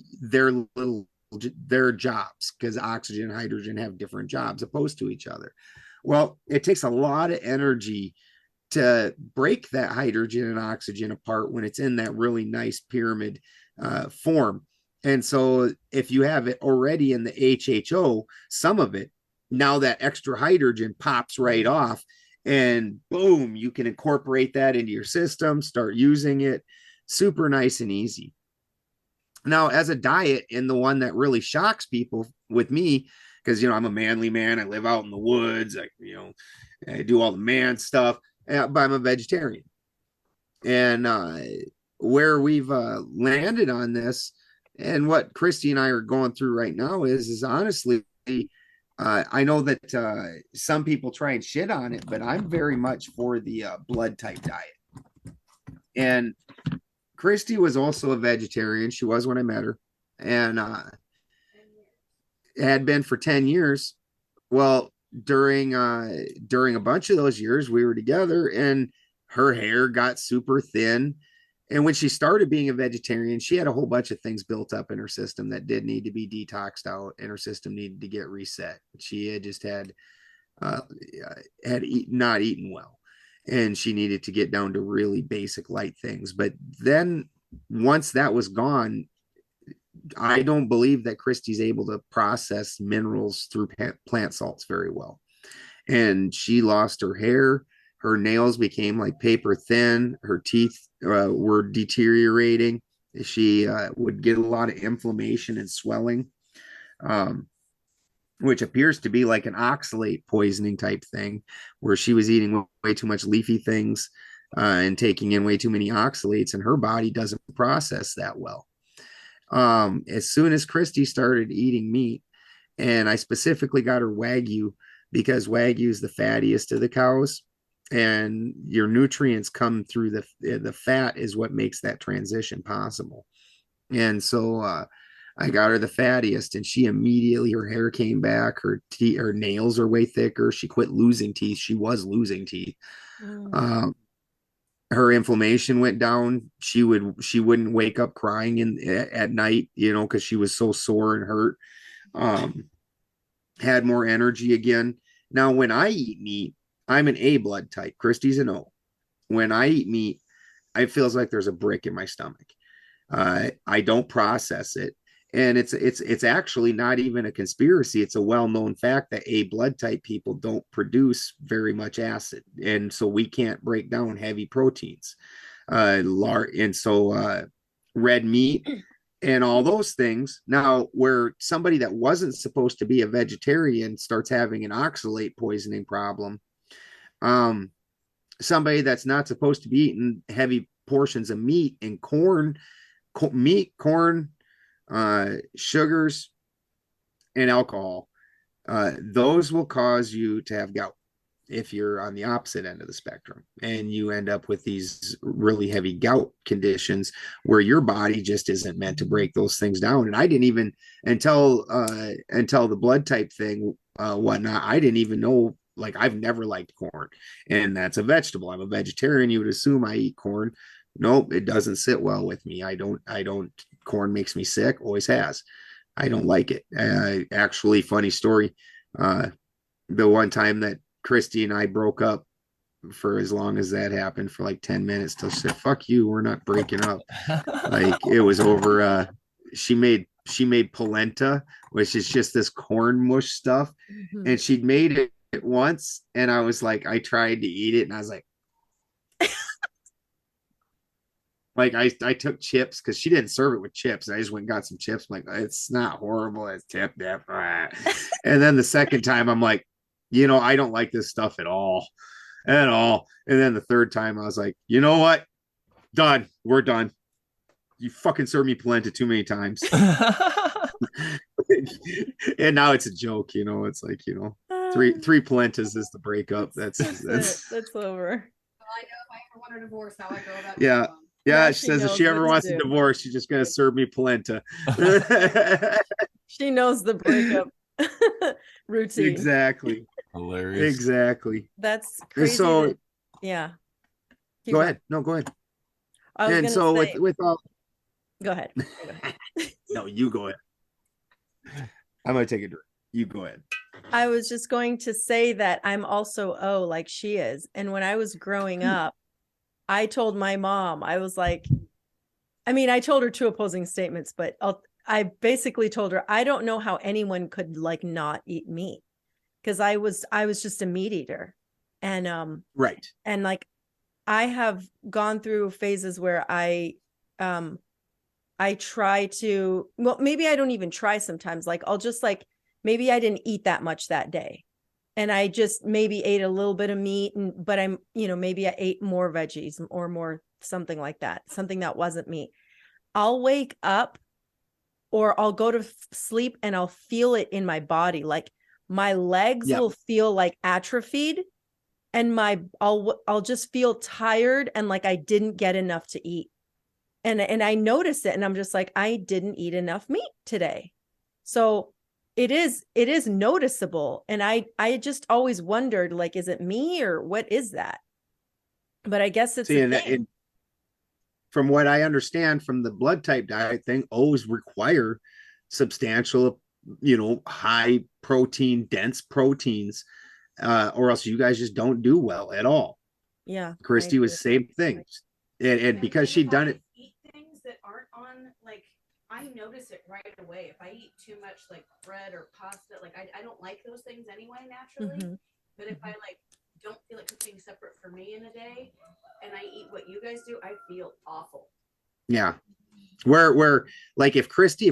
jobs, because oxygen and hydrogen have different jobs opposed to each other. Well, it takes a lot of energy to break that hydrogen and oxygen apart when it's in that really nice pyramid form. And so if you have it already in the HHO, some of it, now that extra hydrogen pops right off, and boom, you can incorporate that into your system, start using it. Super nice and easy. Now, as a diet, and the one that really shocks people with me, because I'm a manly man, I live out in the woods, I do all the man stuff, but I'm a vegetarian. And where we've landed on this, and what Christy and I are going through right now is honestly, I know that some people try and shit on it, but I'm very much for the blood type diet. And Christy was also a vegetarian. She was when I met her, and had been for 10 years. Well, during a bunch of those years, we were together, and her hair got super thin. And when she started being a vegetarian, she had a whole bunch of things built up in her system that did need to be detoxed out, and her system needed to get reset. She had just not eaten well, and she needed to get down to really basic light things. But then once that was gone, I don't believe that Christy's able to process minerals through plant salts very well. And she lost her hair. Her nails became like paper thin. Her teeth were deteriorating. She would get a lot of inflammation and swelling, which appears to be like an oxalate poisoning type thing, where she was eating way too much leafy things and taking in way too many oxalates, and her body doesn't process that well. As soon as Christy started eating meat, and I specifically got her Wagyu, because Wagyu is the fattiest of the cows, and your nutrients come through the fat is what makes that transition possible. And so I got her the fattiest, and she immediately, her hair came back, her nails are way thicker. She quit losing teeth. She was losing teeth. Her inflammation went down. She wouldn't wake up crying at night, because she was so sore and hurt. Had more energy again. Now, when I eat meat, I'm an A blood type. Christy's an O. When I eat meat, it feels like there's a brick in my stomach. I don't process it. And it's actually not even a conspiracy. It's a well-known fact that A blood type people don't produce very much acid. And so we can't break down heavy proteins. And so red meat and all those things. Now, where somebody that wasn't supposed to be a vegetarian starts having an oxalate poisoning problem, somebody that's not supposed to be eating heavy portions of meat and corn, sugars, and alcohol, those will cause you to have gout if you're on the opposite end of the spectrum, and you end up with these really heavy gout conditions where your body just isn't meant to break those things down. And I didn't even, until the blood type thing, whatnot, I didn't even know, like, I've never liked corn, and that's a vegetable. I'm a vegetarian. You would assume I eat corn. Nope, it doesn't sit well with me. I don't, corn makes me sick, always has. I don't like it. Actually, funny story. The one time that Christy and I broke up, for as long as that happened, for like 10 minutes, till she said, "Fuck you, we're not breaking up." Like, it was over. She made polenta, which is just this corn mush stuff. Mm-hmm. And she'd made it once, and I was like, I tried to eat it, and I was like, I took chips, because she didn't serve it with chips. I just went and got some chips. I'm like, it's not horrible. It's tip. And then the second time, I'm like, I don't like this stuff at all. And then the third time, I was like, you know what? Done. We're done. You fucking served me polenta too many times. And now it's a joke, it's like, three polentas is the breakup. That's over. Well, I know if I ever want a divorce, how I go about yeah. Yeah, she says if she ever wants a divorce, she's just going to serve me polenta. She knows the breakup routine. Exactly. Hilarious. Exactly. That's crazy. So, yeah. Go ahead. No, go ahead. And so with all. Go ahead. No, you go ahead. I'm going to take a drink. You go ahead. I was just going to say that I'm also O, like she is. And when I was growing up, I told my mom, I was like, I told her two opposing statements, but I basically told her, I don't know how anyone could like not eat meat, because I was just a meat eater. And Right. and like I have gone through phases where I try to, well, maybe I don't even try sometimes. Like I'll just like, maybe I didn't eat that much that day, and I just maybe ate a little bit of meat, but I'm, maybe I ate more veggies or more something like that, something that wasn't meat. I'll wake up or I'll go to sleep and I'll feel it in my body. Like my legs will feel like atrophied, and I'll just feel tired and like I didn't get enough to eat. And I notice it, and I'm just like, I didn't eat enough meat today. So it is noticeable. And I just always wondered, like, is it me or what is that? But I guess it's a thing. From what I understand from the blood type diet thing, O's require substantial, high protein, dense proteins, or else you guys just don't do well at all. Yeah. Christy was same thing. And because she'd done it. Eat things that aren't on, like, I notice it right away. If I eat too much like bread or pasta, like I don't like those things anyway, naturally. Mm-hmm. But if I like don't feel like cooking separate for me in a day, and I eat what you guys do, I feel awful. Yeah. Where like if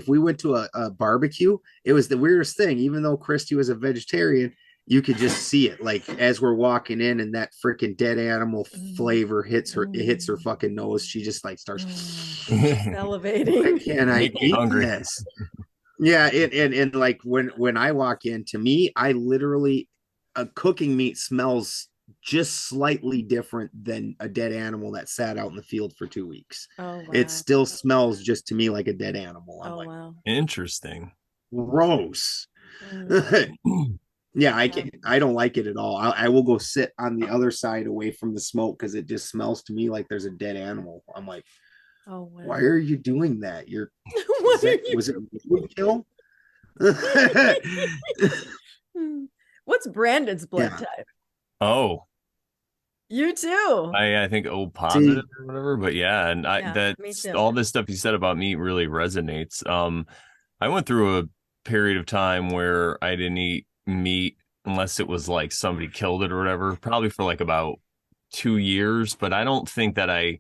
we went to a barbecue, it was the weirdest thing. Even though Christy was a vegetarian, you could just see it. Like as we're walking in, and that freaking dead animal flavor hits her fucking nose. She just like starts salivating. Why can't I eat hungry. this? Yeah, and like when I walk in, to me, I literally cooking meat smells just slightly different than a dead animal that sat out in the field for 2 weeks. Oh, wow. It still smells just to me like a dead animal. I'm like, wow. Interesting. Gross. Yeah, I don't like it at all. I will go sit on the other side away from the smoke because it just smells to me like there's a dead animal. I'm like, oh, wow. Why are you doing that? Was it really kill? What's Brandon's blood type? Oh, you too. I think O positive or whatever, but yeah, and me too. All this stuff you said about meat really resonates. I went through a period of time where I didn't eat meat unless it was like somebody killed it or whatever, probably for like about 2 years, but I don't think that I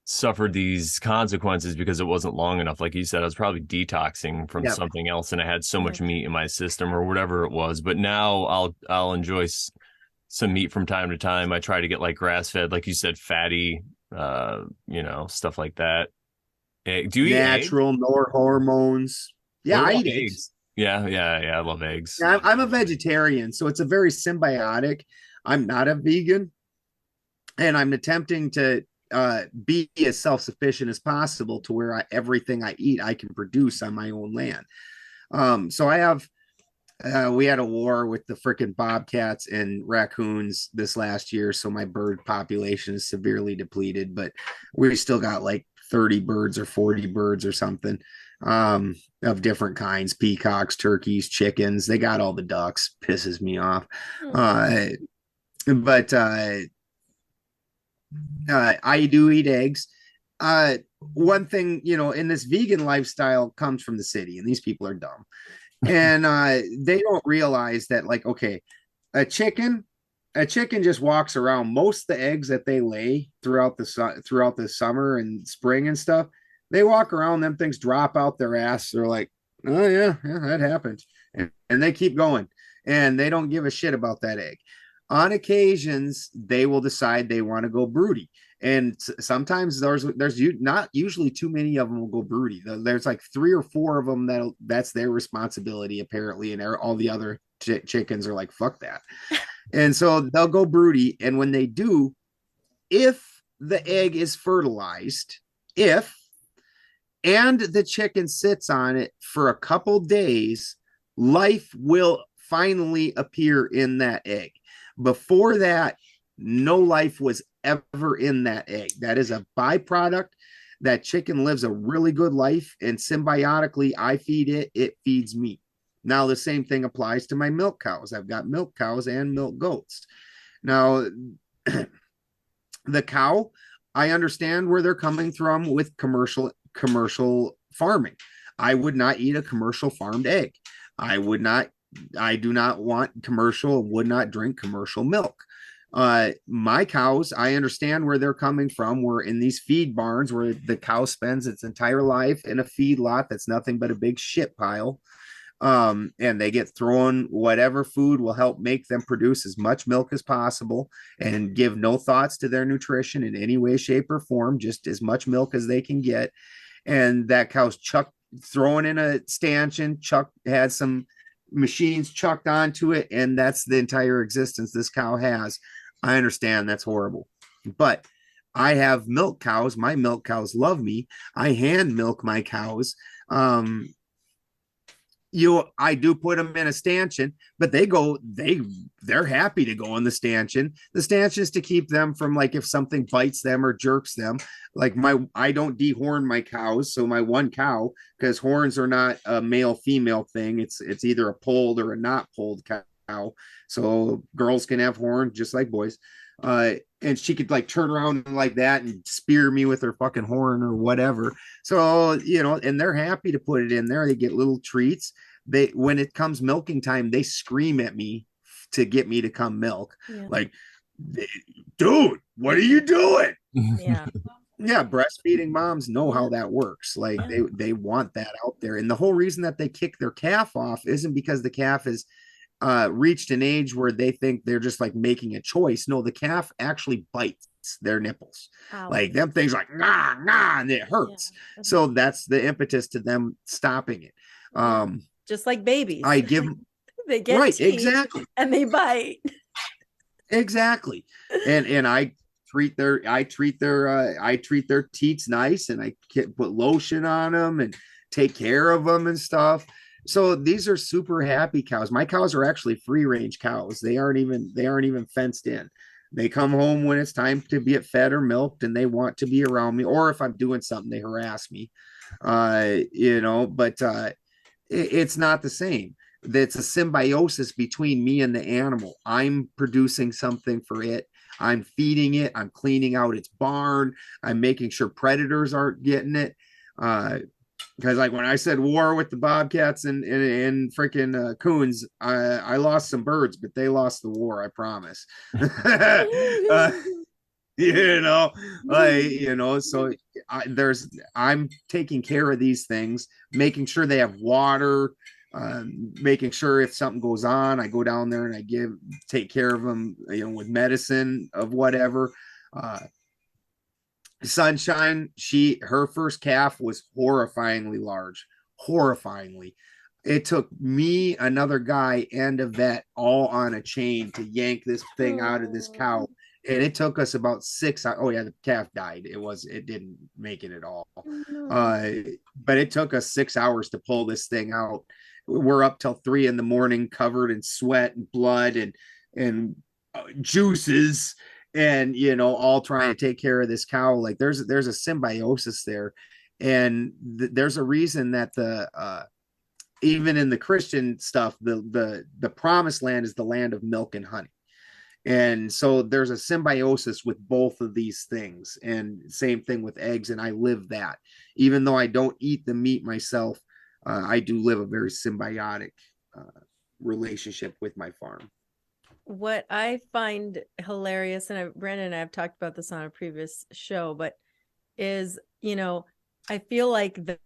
suffered these consequences because it wasn't long enough. Like you said, I was probably detoxing from something else, and I had so much meat in my system or whatever it was. But now I'll enjoy some meat from time to time. I try to get like grass fed, like you said, fatty, stuff like that. Do you natural, eat no hormones? Yeah, I eat eggs. Yeah, I love eggs. Yeah, I'm a vegetarian, so it's a very symbiotic. I'm not a vegan, and I'm attempting to be as self-sufficient as possible to where everything I eat I can produce on my own land. So I have we had a war with the freaking bobcats and raccoons this last year, so my bird population is severely depleted, but we still got like 30 birds or 40 birds or something, of different kinds, peacocks, turkeys, chickens. They got all the ducks. Pisses me off. But I do eat eggs. One thing, in this vegan lifestyle comes from the city, and these people are dumb. And they don't realize that, like, okay, a chicken just walks around. Most of the eggs that they lay throughout the summer and spring and stuff, they walk around, them things drop out their ass. They're like, oh yeah, that happened. And they keep going, and they don't give a shit about that egg. On occasions, they will decide they want to go broody. And sometimes there's not usually too many of them will go broody. There's like 3 or 4 of them that's their responsibility apparently, and all the other chickens are like, fuck that. And so they'll go broody, and when they do, if the egg is fertilized, and the chicken sits on it for a couple days, life will finally appear in that egg. Before that, no life was ever in that egg. That is a byproduct. That chicken lives a really good life, and symbiotically, I feed it, it feeds me. Now, the same thing applies to my milk cows. I've got milk cows and milk goats. Now, the cow, I understand where they're coming from with commercial farming. I would not eat a commercial farmed egg. I would not, I do not want commercial, would not drink commercial milk. My cows, I understand where they're coming from. We're in these feed barns where the cow spends its entire life in a feed lot that's nothing but a big shit pile. And they get thrown whatever food will help make them produce as much milk as possible and give no thoughts to their nutrition in any way, shape, or form, just as much milk as they can get. And that cow's thrown in a stanchion. Chuck had some machines chucked onto it, and that's the entire existence this cow has. I understand that's horrible, but I have milk cows. My milk cows love me. I hand milk my cows. I do put them in a stanchion, but they're happy to go in the stanchion. The stanchion is to keep them from, like, if something bites them or jerks them. Like I don't dehorn my cows. So my one cow, because horns are not a male female thing. It's either a polled or a not polled cow. So girls can have horns just like boys. And she could, like, turn around like that and spear me with her fucking horn or whatever. So, and they're happy to put it in there. They get little treats. When it comes milking time, they scream at me to get me to come milk. Yeah. Like, dude, what are you doing? Yeah. Yeah, breastfeeding moms know how that works. Like, they want that out there. And the whole reason that they kick their calf off isn't because the calf is reached an age where they think they're just, like, making a choice. No, the calf actually bites their nipples. Ow. Like, them things, like, nah, and it hurts. Yeah. So that's the impetus to them stopping it. Just like babies, I give them they get right, teeth exactly, and they bite. Exactly. And I treat their teats nice, and I put lotion on them and take care of them and stuff. So these are super happy cows. My cows are actually free range cows. They aren't even fenced in. They come home when it's time to get fed or milked, and they want to be around me. Or if I'm doing something, they harass me. But it's not the same. It's a symbiosis between me and the animal. I'm producing something for it. I'm feeding it. I'm cleaning out its barn. I'm making sure predators aren't getting it. Because, like, when I said war with the bobcats and freaking coons, I lost some birds, but they lost the war. I promise. So I'm taking care of these things, making sure they have water, making sure if something goes on, I go down there and I take care of them, with medicine of whatever. Sunshine, her first calf was horrifyingly large. It took me, another guy, and a vet all on a chain to yank this thing out of this cow. And it took us about 6 hours. Oh yeah, the calf died. It didn't make it at all. But it took us 6 hours to pull this thing out. We're up till 3 a.m, covered in sweat and blood and juices, and all trying to take care of this cow. Like, there's a symbiosis there, and there's a reason that even in the Christian stuff, the promised land is the land of milk and honey. And so there's a symbiosis with both of these things, and same thing with eggs. And I live that, even though I don't eat the meat myself, I do live a very symbiotic relationship with my farm. What I find hilarious, and Brandon and I have talked about this on a previous show, but is, I feel like the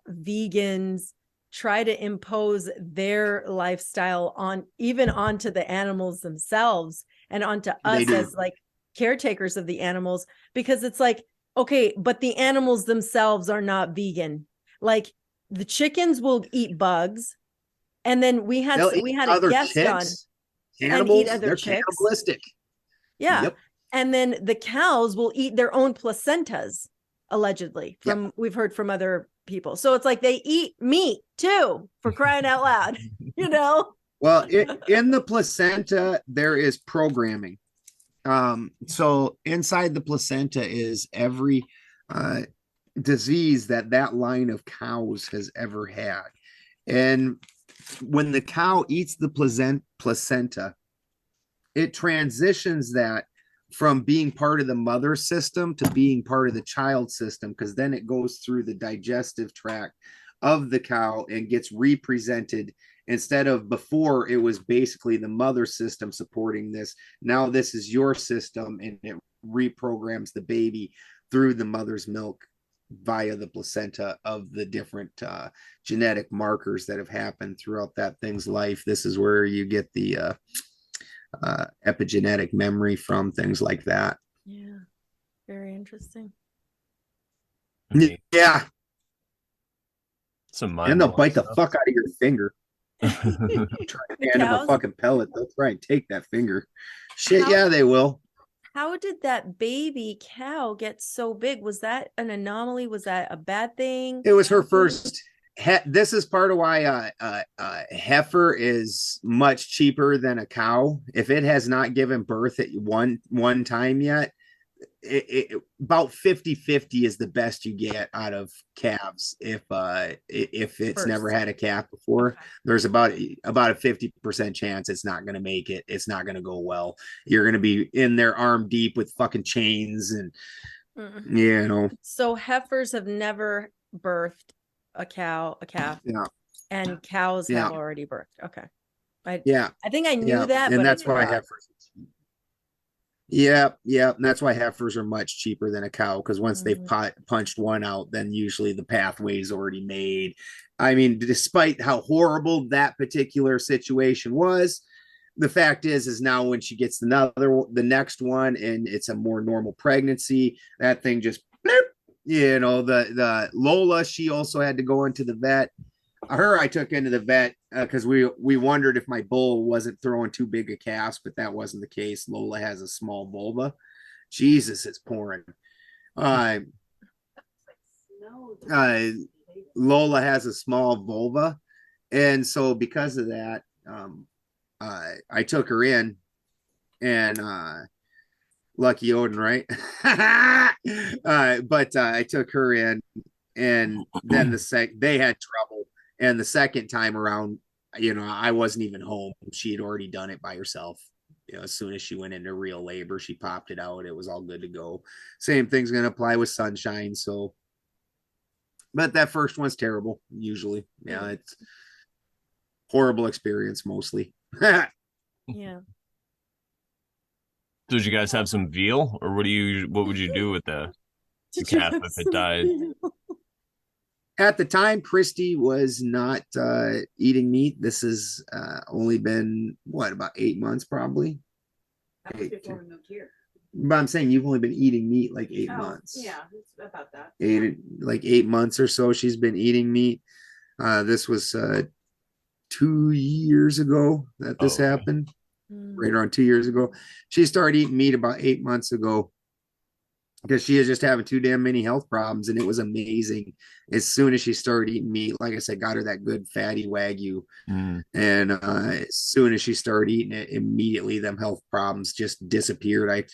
vegans try to impose their lifestyle onto the animals themselves and onto us as, like, caretakers of the animals, because it's like, okay, but the animals themselves are not vegan. Like, the chickens will eat bugs, and then we had a guest on and eat other chicks. Cannibalistic. Yeah. Yep. And then the cows will eat their own placentas, allegedly, we've heard from other people. So it's like they eat meat too, for crying out loud, Well, in the placenta, there is programming. So inside the placenta is every disease that line of cows has ever had. And when the cow eats the placenta, it transitions that from being part of the mother system to being part of the child system, because then it goes through the digestive tract of the cow and gets represented. Instead of before, it was basically the mother system supporting this. Now this is your system, and it reprograms the baby through the mother's milk via the placenta of the different genetic markers that have happened throughout that thing's life. This is where you get the epigenetic memory from, things like that. Yeah, very interesting. Yeah. Some And they'll bite stuff. the fuck out of your finger. Try to hand them a fucking pellet. They'll try and take that finger. Shit, yeah, they will. How did that baby cow get so big? Was that an anomaly? Was that a bad thing? It was her first. This is part of why heifer is much cheaper than a cow. If it has not given birth at one time yet, about 50-50 is the best you get out of calves. If it's first. Never had a calf before, there's about a 50% chance it's not going to make it. It's not going to go well. You're going to be in there arm deep with fucking chains and you know. So heifers have never birthed a calf. Yeah. And cows have already birthed. Okay. I think I knew that, and but that's why heifers. Yeah, and that's why heifers are much cheaper than a cow, because once they've punched one out, then usually the pathway's already made. I mean, despite how horrible that particular situation was, the fact is now when she gets the next one, and it's a more normal pregnancy, that thing just, you know, the Lola, she also had to go into the vet. Her, I took into the vet because we wondered if my bull wasn't throwing too big a calf, but that wasn't the case. Lola has a small vulva. Jesus, it's pouring. Lola has a small vulva, and so because of that, I took her in, and lucky Odin, right? But I took her in, and then they had trouble. And the second time around, you know, I wasn't even home. She had already done it by herself. You know, as soon as she went into real labor, she popped it out. It was all good to go. Same thing's going to apply with Sunshine. So, but that first one's terrible, usually. Yeah, it's horrible experience mostly. Yeah. So did you guys have some veal, or what would you do with the calf if it died? At the time, Christy was not eating meat. This has only been, about 8 months, probably? That was before we moved here. But I'm saying you've only been eating meat like 8 months. Yeah, it's about that. 8 months or so she's been eating meat. This was 2 years ago that this happened. Right around 2 years ago. She started eating meat about 8 months ago, because she is just having too damn many health problems. And it was amazing. As soon as she started eating meat, like I said, got her that good fatty Wagyu. And as soon as she started eating it, immediately them health problems just disappeared.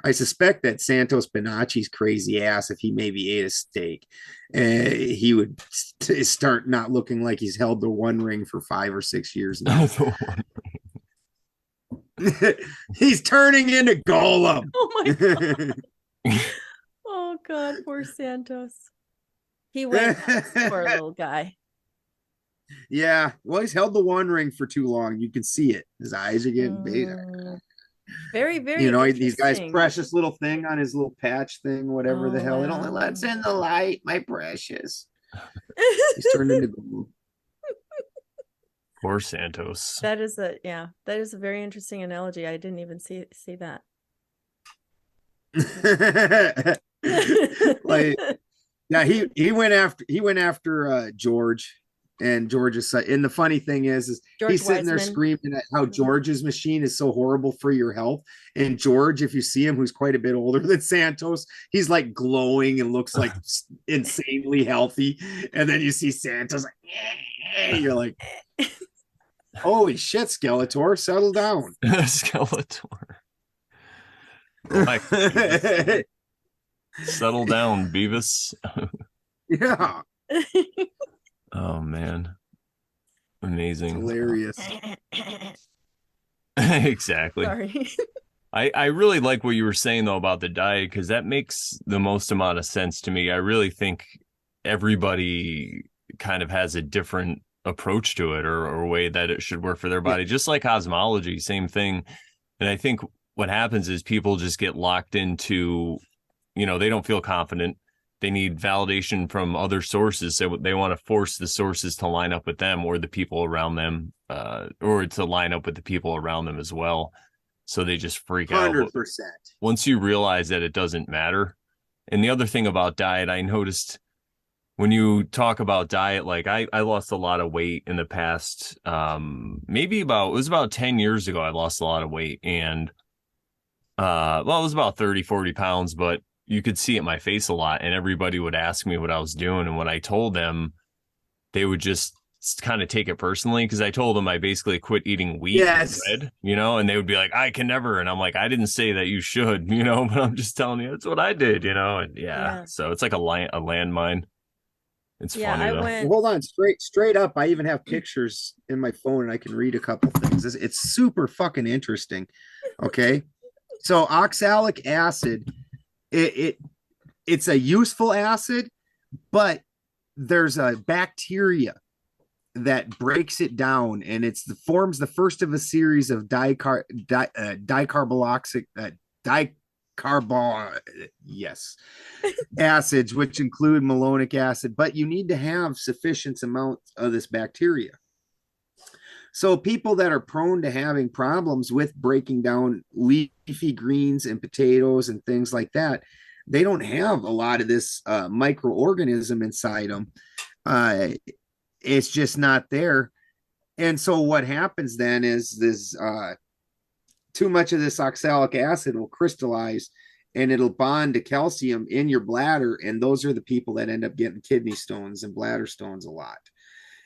I suspect that Santos Bonacci's crazy ass, if he maybe ate a steak, he would start not looking like he's held the One Ring for 5 or 6 years now. He's turning into Golem. Oh my God. Oh God, poor Santos. He went poor little guy. Yeah, well, he's held the One Ring for too long. You can see it. His eyes are getting big. Very, very. You know, he's got his precious little thing on his little patch thing, whatever the hell. It only lets in the light, my precious. He's turned into gold. Poor Santos. That is a very interesting analogy. I didn't even see that. Like, yeah, he went after George, and George's son. And the funny thing is he's sitting there screaming at how George's machine is so horrible for your health. And George, if you see him, who's quite a bit older than Santos, he's like glowing and looks like insanely healthy. And then you see Santos, like, you're like, holy shit, Skeletor, settle down. Skeletor. Like, settle down, Beavis. Yeah. Oh man, amazing. It's hilarious. Exactly. Sorry. I really like what you were saying though about the diet, because that makes the most amount of sense to me. I really think everybody kind of has a different approach to it, or a way that it should work for their body, just like cosmology, same thing. And I think what happens is people just get locked into, they don't feel confident. They need validation from other sources. So they want to force the sources to line up with them, or the people around them, or to line up with the people around them as well. So they just freak out. 100%. Once you realize that it doesn't matter. And the other thing about diet, I noticed when you talk about diet, like I lost a lot of weight in the past, it was about 10 years ago, I lost a lot of weight. And, it was about 30, 40 pounds, but you could see it in my face a lot, and everybody would ask me what I was doing. And when I told them, they would just kind of take it personally, because I told them I basically quit eating wheat and bread, and they would be like, I can never. And I'm like, I didn't say that you should, but I'm just telling you, that's what I did, and so it's like a landmine. It's funny though. Hold on, straight up. I even have pictures in my phone, and I can read a couple things. It's super fucking interesting. Okay, so oxalic acid, it's a useful acid, but there's a bacteria that breaks it down, and forms the first of a series of acids, which include malonic acid, but you need to have sufficient amounts of this bacteria. So people that are prone to having problems with breaking down leafy greens and potatoes and things like that, they don't have a lot of this microorganism inside them. It's just not there. And so what happens then is this too much of this oxalic acid will crystallize, and it'll bond to calcium in your bladder. And those are the people that end up getting kidney stones and bladder stones a lot.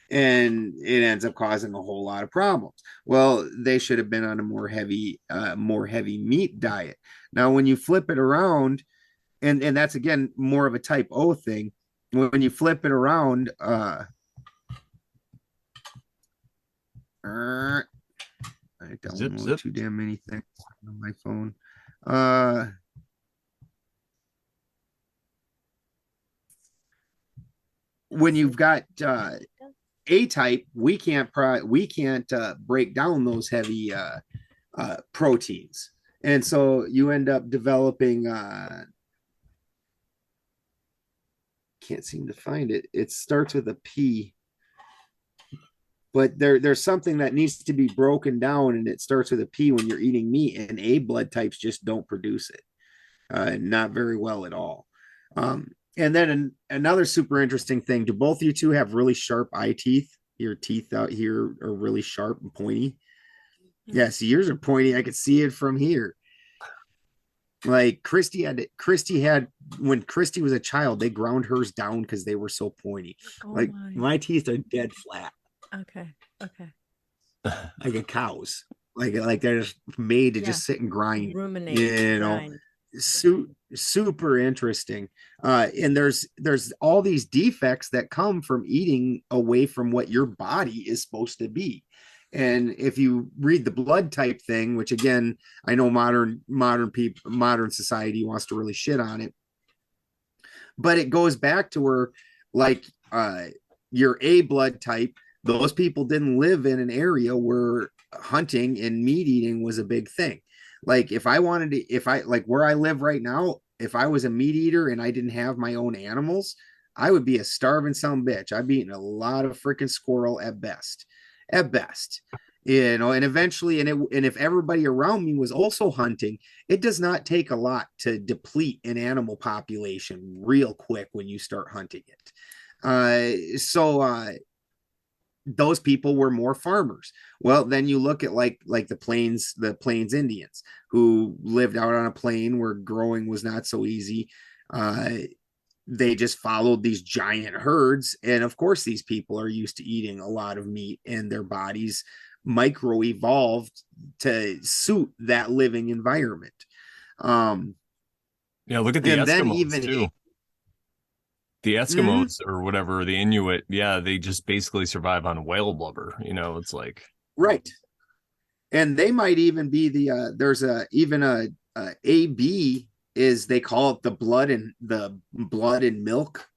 And it ends up causing a whole lot of problems. Well, they should have been on a more heavy meat diet. Now, when you flip it around, and that's again more of a type O thing, when you flip it around, I download too damn many things on my phone. When you've got A type, we can't break down those heavy proteins, and so you end up developing. Can't seem to find it. It starts with a P, but there's something that needs to be broken down, and it starts with a P when you're eating meat, and A blood types just don't produce it, not very well at all. And then another super interesting thing, do both of you two have really sharp eye teeth? Your teeth out here are really sharp and pointy. Yeah, see, yours are pointy. I could see it from here. Like Christy had when Christy was a child, they ground hers down because they were so pointy. Like my teeth are dead flat. Okay. Like a cow's. Like they're just made to just sit and grind. Ruminate. Grind. Super interesting. And there's all these defects that come from eating away from what your body is supposed to be. And if you read the blood type thing, which again, I know modern society wants to really shit on it, but it goes back to where, like, your A blood type, those people didn't live in an area where hunting and meat eating was a big thing. Like like where I live right now, if I was a meat eater and I didn't have my own animals, I would be a starving son of a bitch. I'd be eating a lot of freaking squirrel at best, and eventually, and if everybody around me was also hunting, it does not take a lot to deplete an animal population real quick when you start hunting it. So those people were more farmers. Well, then you look at like the plains Indians who lived out on a plain where growing was not so easy. They just followed these giant herds, and of course these people are used to eating a lot of meat, and their bodies micro evolved to suit that living environment. Look at the Eskimos too. The Eskimos or whatever, the Inuit, they just basically survive on whale blubber. It's like right. And they might even be there's even a AB is, they call it the blood and milk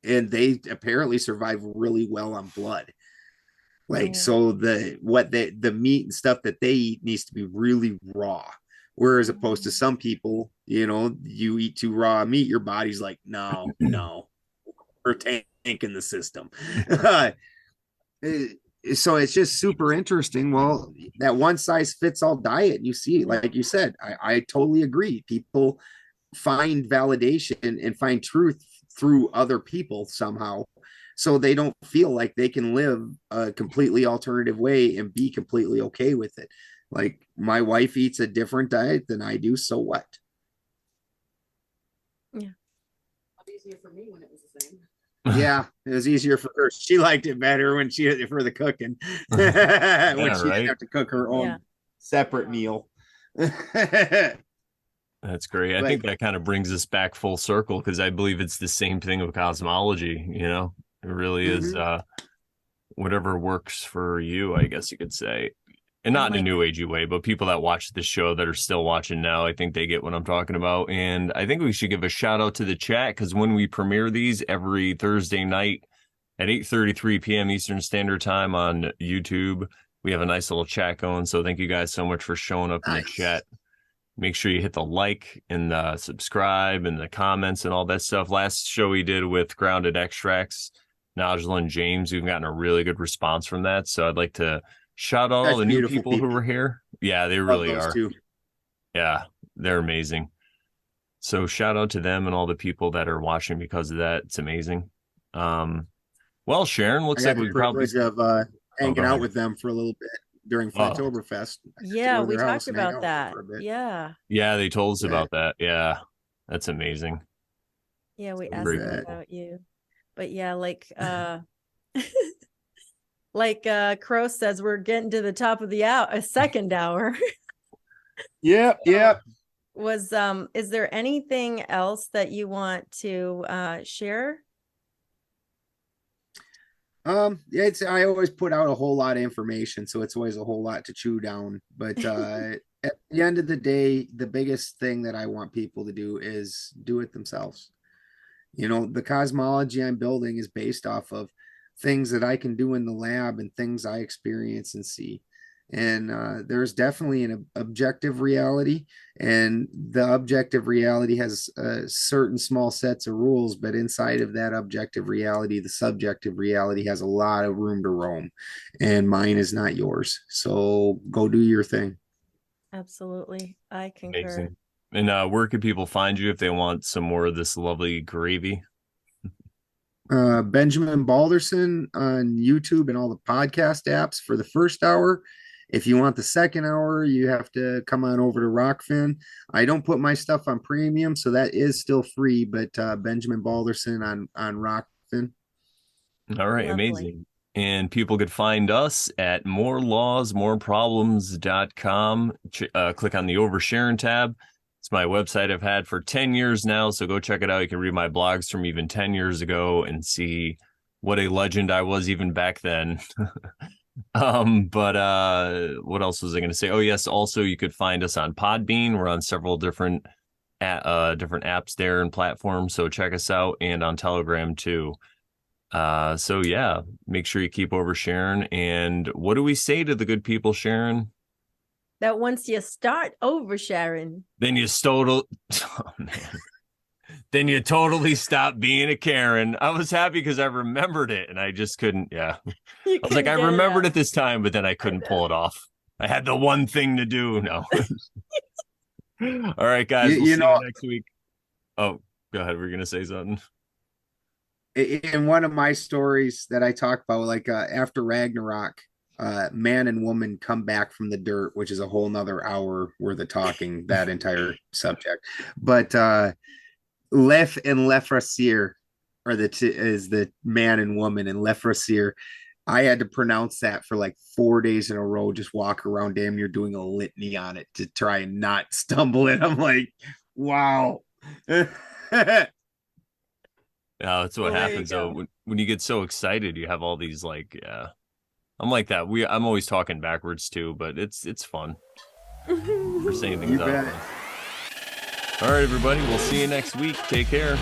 and they apparently survive really well on blood. Like, Oh, so the meat and stuff that they eat needs to be really raw. Whereas opposed to some people, you eat too raw meat, your body's like, no, we're tanking the system. So it's just super interesting. Well, that one size fits all diet, you see, like you said, I totally agree. People find validation and find truth through other people somehow. So they don't feel like they can live a completely alternative way and be completely okay with it. Like, my wife eats a different diet than I do. So what? yeah. Easier for me when it was the same. Yeah, it was easier for her. She liked it better when she for the cooking. When she didn't have to cook her own separate meal. That's great. I think that kind of brings us back full circle, because I believe it's the same thing with cosmology. It really is whatever works for you, I guess you could say. And not in a new agey way, but people that watch the show that are still watching now, I think they get what I'm talking about. And I think we should give a shout out to the chat, because when we premiere these every Thursday night at 8:33 p.m. Eastern Standard Time on YouTube, we have a nice little chat going. So thank you guys so much for showing up in the chat. Make sure you hit the like and the subscribe and the comments and all that stuff. Last show we did with Grounded Extracts, Najla and James, we've gotten a really good response from that. So I'd like to shout out all the new people who were here. Yeah, they really are. Too. Yeah, they're amazing. So shout out to them and all the people that are watching because of that. It's amazing. Well, Sharon, looks like we probably of hanging out with them for a little bit during Flinttoberfest. Yeah, we talked about that. Yeah, they told us about that. Yeah, that's amazing. Yeah, we asked them about you. But yeah, like Crow says, we're getting to the top of the hour, a second hour. Yep. Is there anything else that you want to share? I always put out a whole lot of information, so it's always a whole lot to chew down. But at the end of the day, the biggest thing that I want people to do is do it themselves. The cosmology I'm building is based off of things that I can do in the lab and things I experience and see. And there's definitely an objective reality, and the objective reality has certain small sets of rules, but inside of that objective reality, the subjective reality has a lot of room to roam, and mine is not yours. So go do your thing. Absolutely. I concur. Amazing. And where can people find you if they want some more of this lovely gravy? Benjamin Balderson on YouTube and all the podcast apps for the first hour. If you want the second hour, you have to come on over to Rockfin. I don't put my stuff on premium, so that is still free, but Benjamin Balderson on Rockfin. All right, amazing. And people could find us at morelawsmoreproblems.com. Click on the Over Sharon tab. It's my website I've had for 10 years now, so go check it out. You can read my blogs from even 10 years ago and see what a legend I was even back then. But what else was I going to say? Oh, yes. Also, you could find us on Podbean. We're on several different apps there and platforms. So check us out, and on Telegram too. So yeah, make sure you keep over Sharon. And what do we say to the good people, Sharon? That once you start over Sharon, then you then you totally stop being a Karen. I was happy because I remembered it and I just couldn't. Yeah. I was like, I remembered it this time, but then I couldn't pull it off. I had the one thing to do. No. All right, guys. We'll see you next week. Oh, go ahead. We're going to say something. In one of my stories that I talk about, like after Ragnarok, man and woman come back from the dirt, which is a whole nother hour worth of talking, that entire subject. But Lef and Lefrasir are is the man and woman, and Lefrasir, I had to pronounce that for like 4 days in a row, just walk around damn near doing a litany on it to try and not stumble it. I'm like, wow. Yeah, that's what happens though. When you get so excited, you have all these like, yeah. I'm like that. I'm always talking backwards too, but it's fun. We're saying things out. All right, everybody. We'll see you next week. Take care.